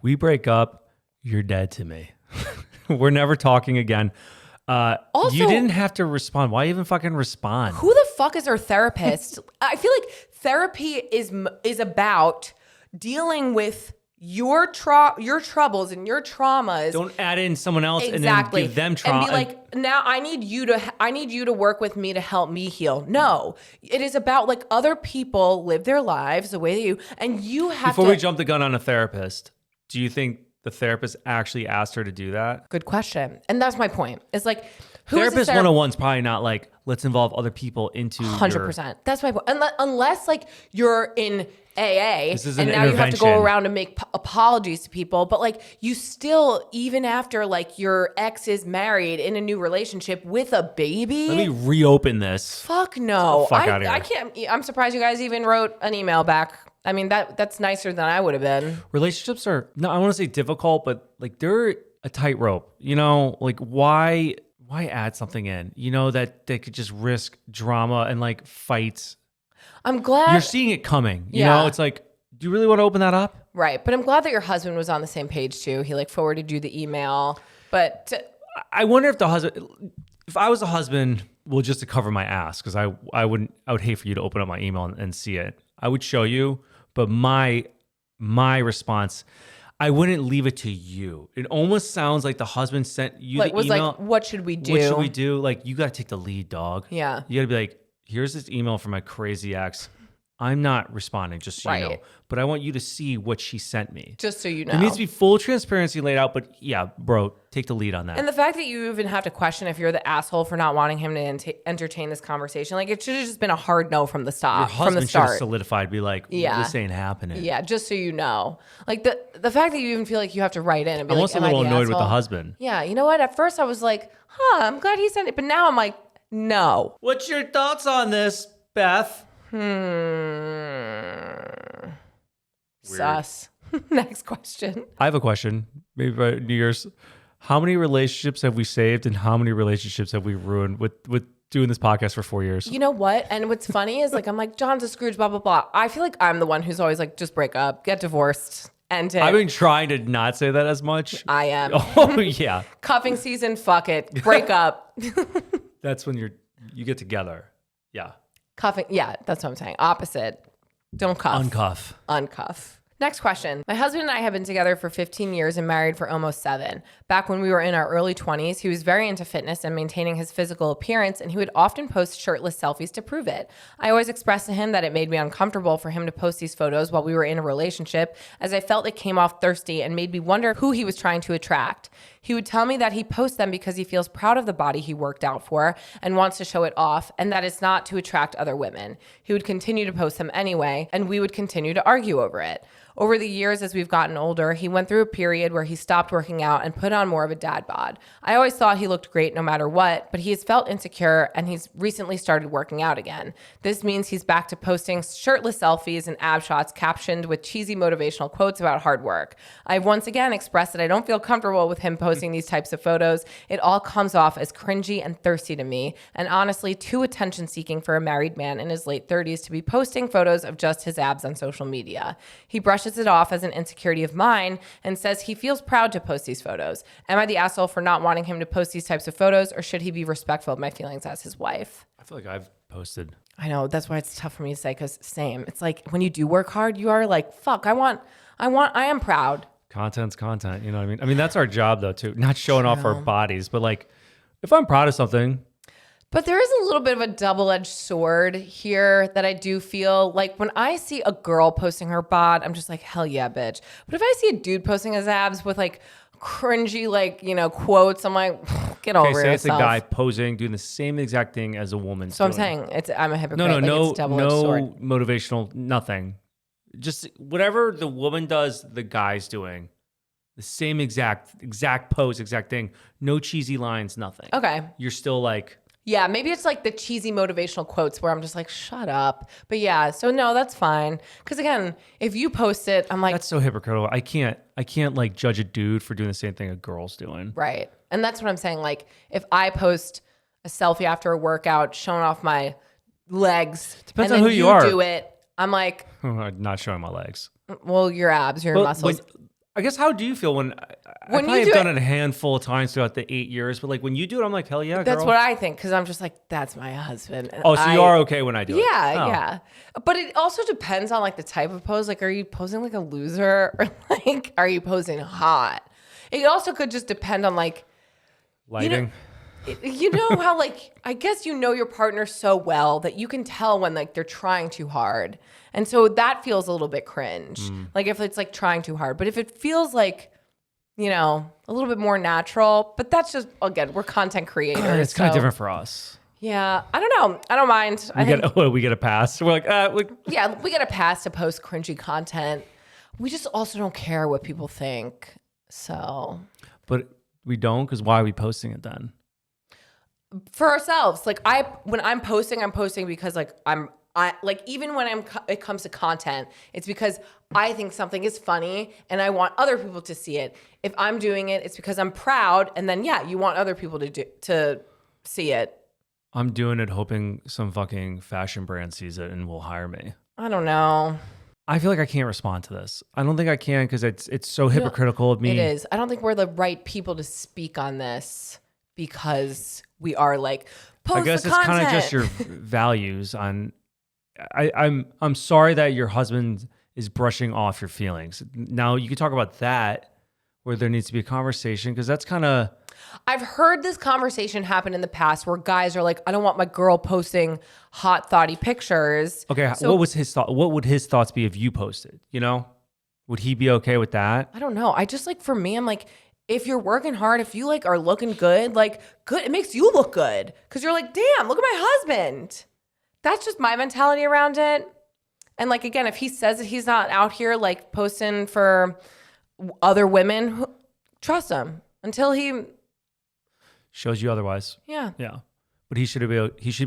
We break up, you're dead to me. We're never talking again. Also, you didn't have to respond. Why even fucking respond? Who the fuck is her therapist? I feel like therapy is about dealing with your troubles and your traumas. Don't add in someone else exactly. And then give them trauma. And be like, now I need you to work with me to help me heal. No, it is about like other people live their lives the way that you, and you have Before we jump the gun on a therapist, do you think the therapist actually asked her to do that? Good question. And that's my point. It's like, Therapist 101 is probably not like, let's involve other people into 100%. That's my point. Unless like you're in AA and now you have to go around and make apologies to people, but like you still, even after like your ex is married in a new relationship with a baby. Let me reopen this. Fuck no. Fuck out of here. I can't. I'm surprised you guys even wrote an email back. I mean, that's nicer than I would have been. Relationships are, no, I want to say difficult, but like they're a tightrope, you know, like why add something in, you know, that they could just risk drama and like fights. I'm glad you're seeing it coming, you know, it's like, do you really want to open that up? Right. But I'm glad that your husband was on the same page too. He like forwarded you the email, but I wonder if if I was a husband, well, just to cover my ass, because I would hate for you to open up my email and see it. I would show you. But my response, I wouldn't leave it to you. It almost sounds like the husband sent you the email. Like, what should we do? What should we do? Like, you got to take the lead, dog. Yeah. You got to be like, here's this email from my crazy ex. I'm not responding, just so you know. But I want you to see what she sent me. Just so you know. There needs to be full transparency laid out, but yeah, bro, take the lead on that. And the fact that you even have to question if you're the asshole for not wanting him to entertain this conversation, like it should have just been a hard no from the start. Your husband should have solidified, be like, this ain't happening. Yeah, just so you know. Like the fact that you even feel like you have to write in and be I'm like, also a little annoyed with the husband. Yeah, you know what? At first I was like, I'm glad he sent it. But now I'm like, no. What's your thoughts on this, Beth? Sus. Next question. I have a question. Maybe by New Year's. How many relationships have we saved and how many relationships have we ruined with doing this podcast for 4 years? You know what? And what's funny is like, I'm like, John's a Scrooge, blah, blah, blah. I feel like I'm the one who's always like, just break up, get divorced. And I've been trying to not say that as much. I am. Oh, yeah. Cuffing season, fuck it. Break up. That's when you get together. Yeah. Cuffing. Yeah, that's what I'm saying. Opposite. Don't cuff. Uncuff. Uncuff. Next question. My husband and I have been together for 15 years and married for almost 7. Back when we were in our early 20s, he was very into fitness and maintaining his physical appearance, and he would often post shirtless selfies to prove it. I always expressed to him that it made me uncomfortable for him to post these photos while we were in a relationship, as I felt it came off thirsty and made me wonder who he was trying to attract. He would tell me that he posts them because he feels proud of the body he worked out for and wants to show it off, and that it's not to attract other women. He would continue to post them anyway, and we would continue to argue over it. Over the years, as we've gotten older, he went through a period where he stopped working out and put on more of a dad bod. I always thought he looked great no matter what, but he has felt insecure and he's recently started working out again. This means he's back to posting shirtless selfies and ab shots captioned with cheesy motivational quotes about hard work. I've once again expressed that I don't feel comfortable with him posting these types of photos. It all comes off as cringy and thirsty to me, and honestly too attention-seeking for a married man in his late 30s to be posting photos of just his abs on social media. He brushes it off as an insecurity of mine and says he feels proud to post these photos. Am I the asshole for not wanting him to post these types of photos, or should he be respectful of my feelings as his wife? I feel like I've posted. I know, that's why it's tough for me to say, because same. It's like when you do work hard, you are like, fuck, I am proud. Content's content, you know what I mean? I mean, that's our job though too. Not showing off our bodies, but like if I'm proud of something. But there is a little bit of a double-edged sword here that I do feel like when I see a girl posting her bod, I'm just like, hell yeah, bitch. But if I see a dude posting his abs with like cringy, like, quotes. I'm like, get over Okay, say it's a yourself. guy posing, doing the same exact thing as a woman. So I'm saying I'm a hypocrite. No, It's a double-edged sword. motivational, nothing. Just whatever the woman does, the guy's doing. The same exact pose, exact thing. No cheesy lines, nothing. Okay. You're still like... Yeah, maybe it's like the cheesy motivational quotes where I'm just like, shut up. But yeah, so no, that's fine. Because again, if you post it, I'm like... That's so hypocritical. I can't like judge a dude for doing the same thing a girl's doing. Right. And that's what I'm saying. Like, if I post a selfie after a workout showing off my legs... Depends and on then who you are. do it, I'm like... I'm not showing my legs. Well, your abs, your muscles. I guess, how do you feel when I probably have done it a handful of times throughout the 8 years, but like when you do it, I'm like, hell yeah, girl. That's what I think, because I'm just like, that's my husband. And Oh, so you are okay when I do it? Yeah, yeah. But it also depends on like the type of pose. Like, are you posing like a loser, or like, are you posing hot? It also could just depend on like lighting. You know how like, I guess you know your partner so well that you can tell when like they're trying too hard. And so that feels a little bit cringe. Like if it's like trying too hard. But if it feels like, a little bit more natural, but that's just, again, we're content creators. It's kind of different for us. Yeah. I don't know. I don't mind. We get a pass. We're like, yeah, we get a pass to post cringy content. We just also don't care what people think. So. But we don't, because why are we posting it then? For ourselves. Like when I'm posting because like even when it comes to content, it's because I think something is funny and I want other people to see it. If I'm doing it, it's because I'm proud, and then you want other people to see it. I'm doing it hoping some fucking fashion brand sees it and will hire me. I don't know. I feel like I can't respond to this. I don't think I can, because it's so hypocritical of me. It is. I don't think we're the right people to speak on this, because we are like, post I guess the it's content. kind of just your values on. I'm sorry that your husband is brushing off your feelings. Now you can talk about that, where there needs to be a conversation, because that's kind of. I've heard this conversation happen in the past where guys are like, I don't want my girl posting hot, thoughty pictures. Okay, so, what was his thought? What would his thoughts be if you posted? Would he be okay with that? I don't know. I just like, for me, I'm like, if you're working hard, if you like are looking good, it makes you look good, because you're like, damn, look at my husband. That's just my mentality around it. And like, again, if he says that he's not out here like posting for other women, trust him until he shows you otherwise. Yeah. But he should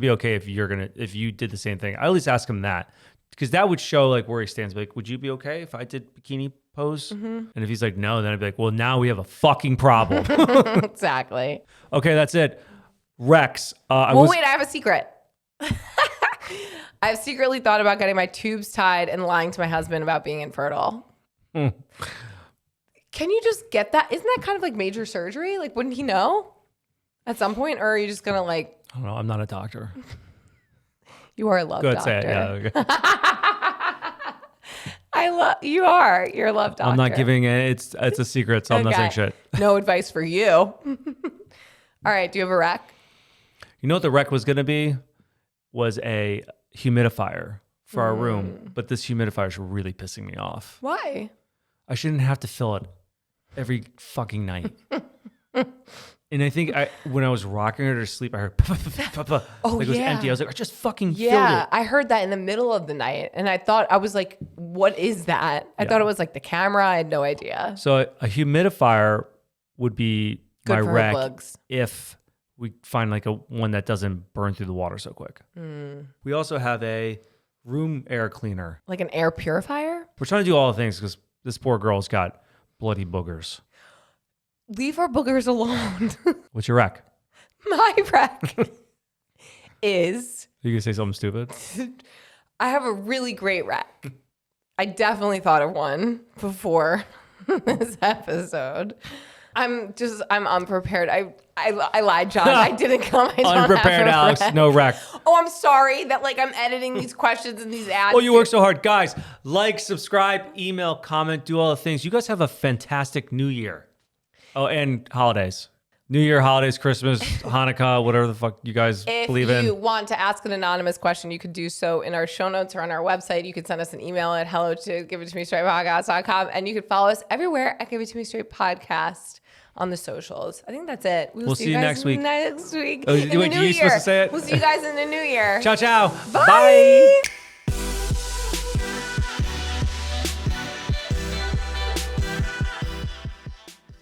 be okay if you did the same thing. I at least ask him that, because that would show like where he stands. Like, would you be okay if I did bikini pose? And if he's like no, then I'd be like, well, now we have a fucking problem. Exactly. Okay, that's it. Rex. Wait, I have a secret. I've secretly thought about getting my tubes tied and lying to my husband about being infertile. Can you just get that? Isn't that kind of like major surgery? Like, wouldn't he know at some point? Or are you just going to like... I don't know. I'm not a doctor. You are a love doctor. Say it. Yeah. Okay. You are. You're a love doctor. I'm not giving it. It's a secret, so I'm not saying shit. No advice for you. All right. Do you have a rec? You know what the rec was going to be? Was a humidifier for our room. But this humidifier is really pissing me off. Why? I shouldn't have to fill it every fucking night. And I think when I was rocking her to sleep, I heard like it was empty. I was like, I just fucking filled it. I heard that in the middle of the night, and I was like, what is that? I thought it was like the camera. I had no idea. So a humidifier would be good my for rec bugs. if we find like one that doesn't burn through the water so quick. We also have a room air cleaner. Like an air purifier? We're trying to do all the things because this poor girl's got bloody boogers. Leave our boogers alone. What's your rec? My rec is... Are you going to say something stupid? I have a really great rec. I definitely thought of one before this episode. I'm unprepared. I lied, John. I didn't come. I don't unprepared, have Alex. rec. No rec. Oh, I'm sorry that I'm editing these questions and these ads. Oh, you work so hard. Guys, like, subscribe, email, comment, do all the things. You guys have a fantastic new year. Oh, and holidays. New Year, holidays, Christmas, Hanukkah, whatever the fuck you guys believe in. If you want to ask an anonymous question, you could do so in our show notes or on our website. You could send us an email at hello@giveittomestraightpodcast.com, and you can follow us everywhere at Give It To Me Straight Podcast. on the socials. I think that's it. We'll see you next week. Next week. Oh, in the wait, new you year. supposed to say it? We'll see you guys in the new year. Ciao, ciao. Bye.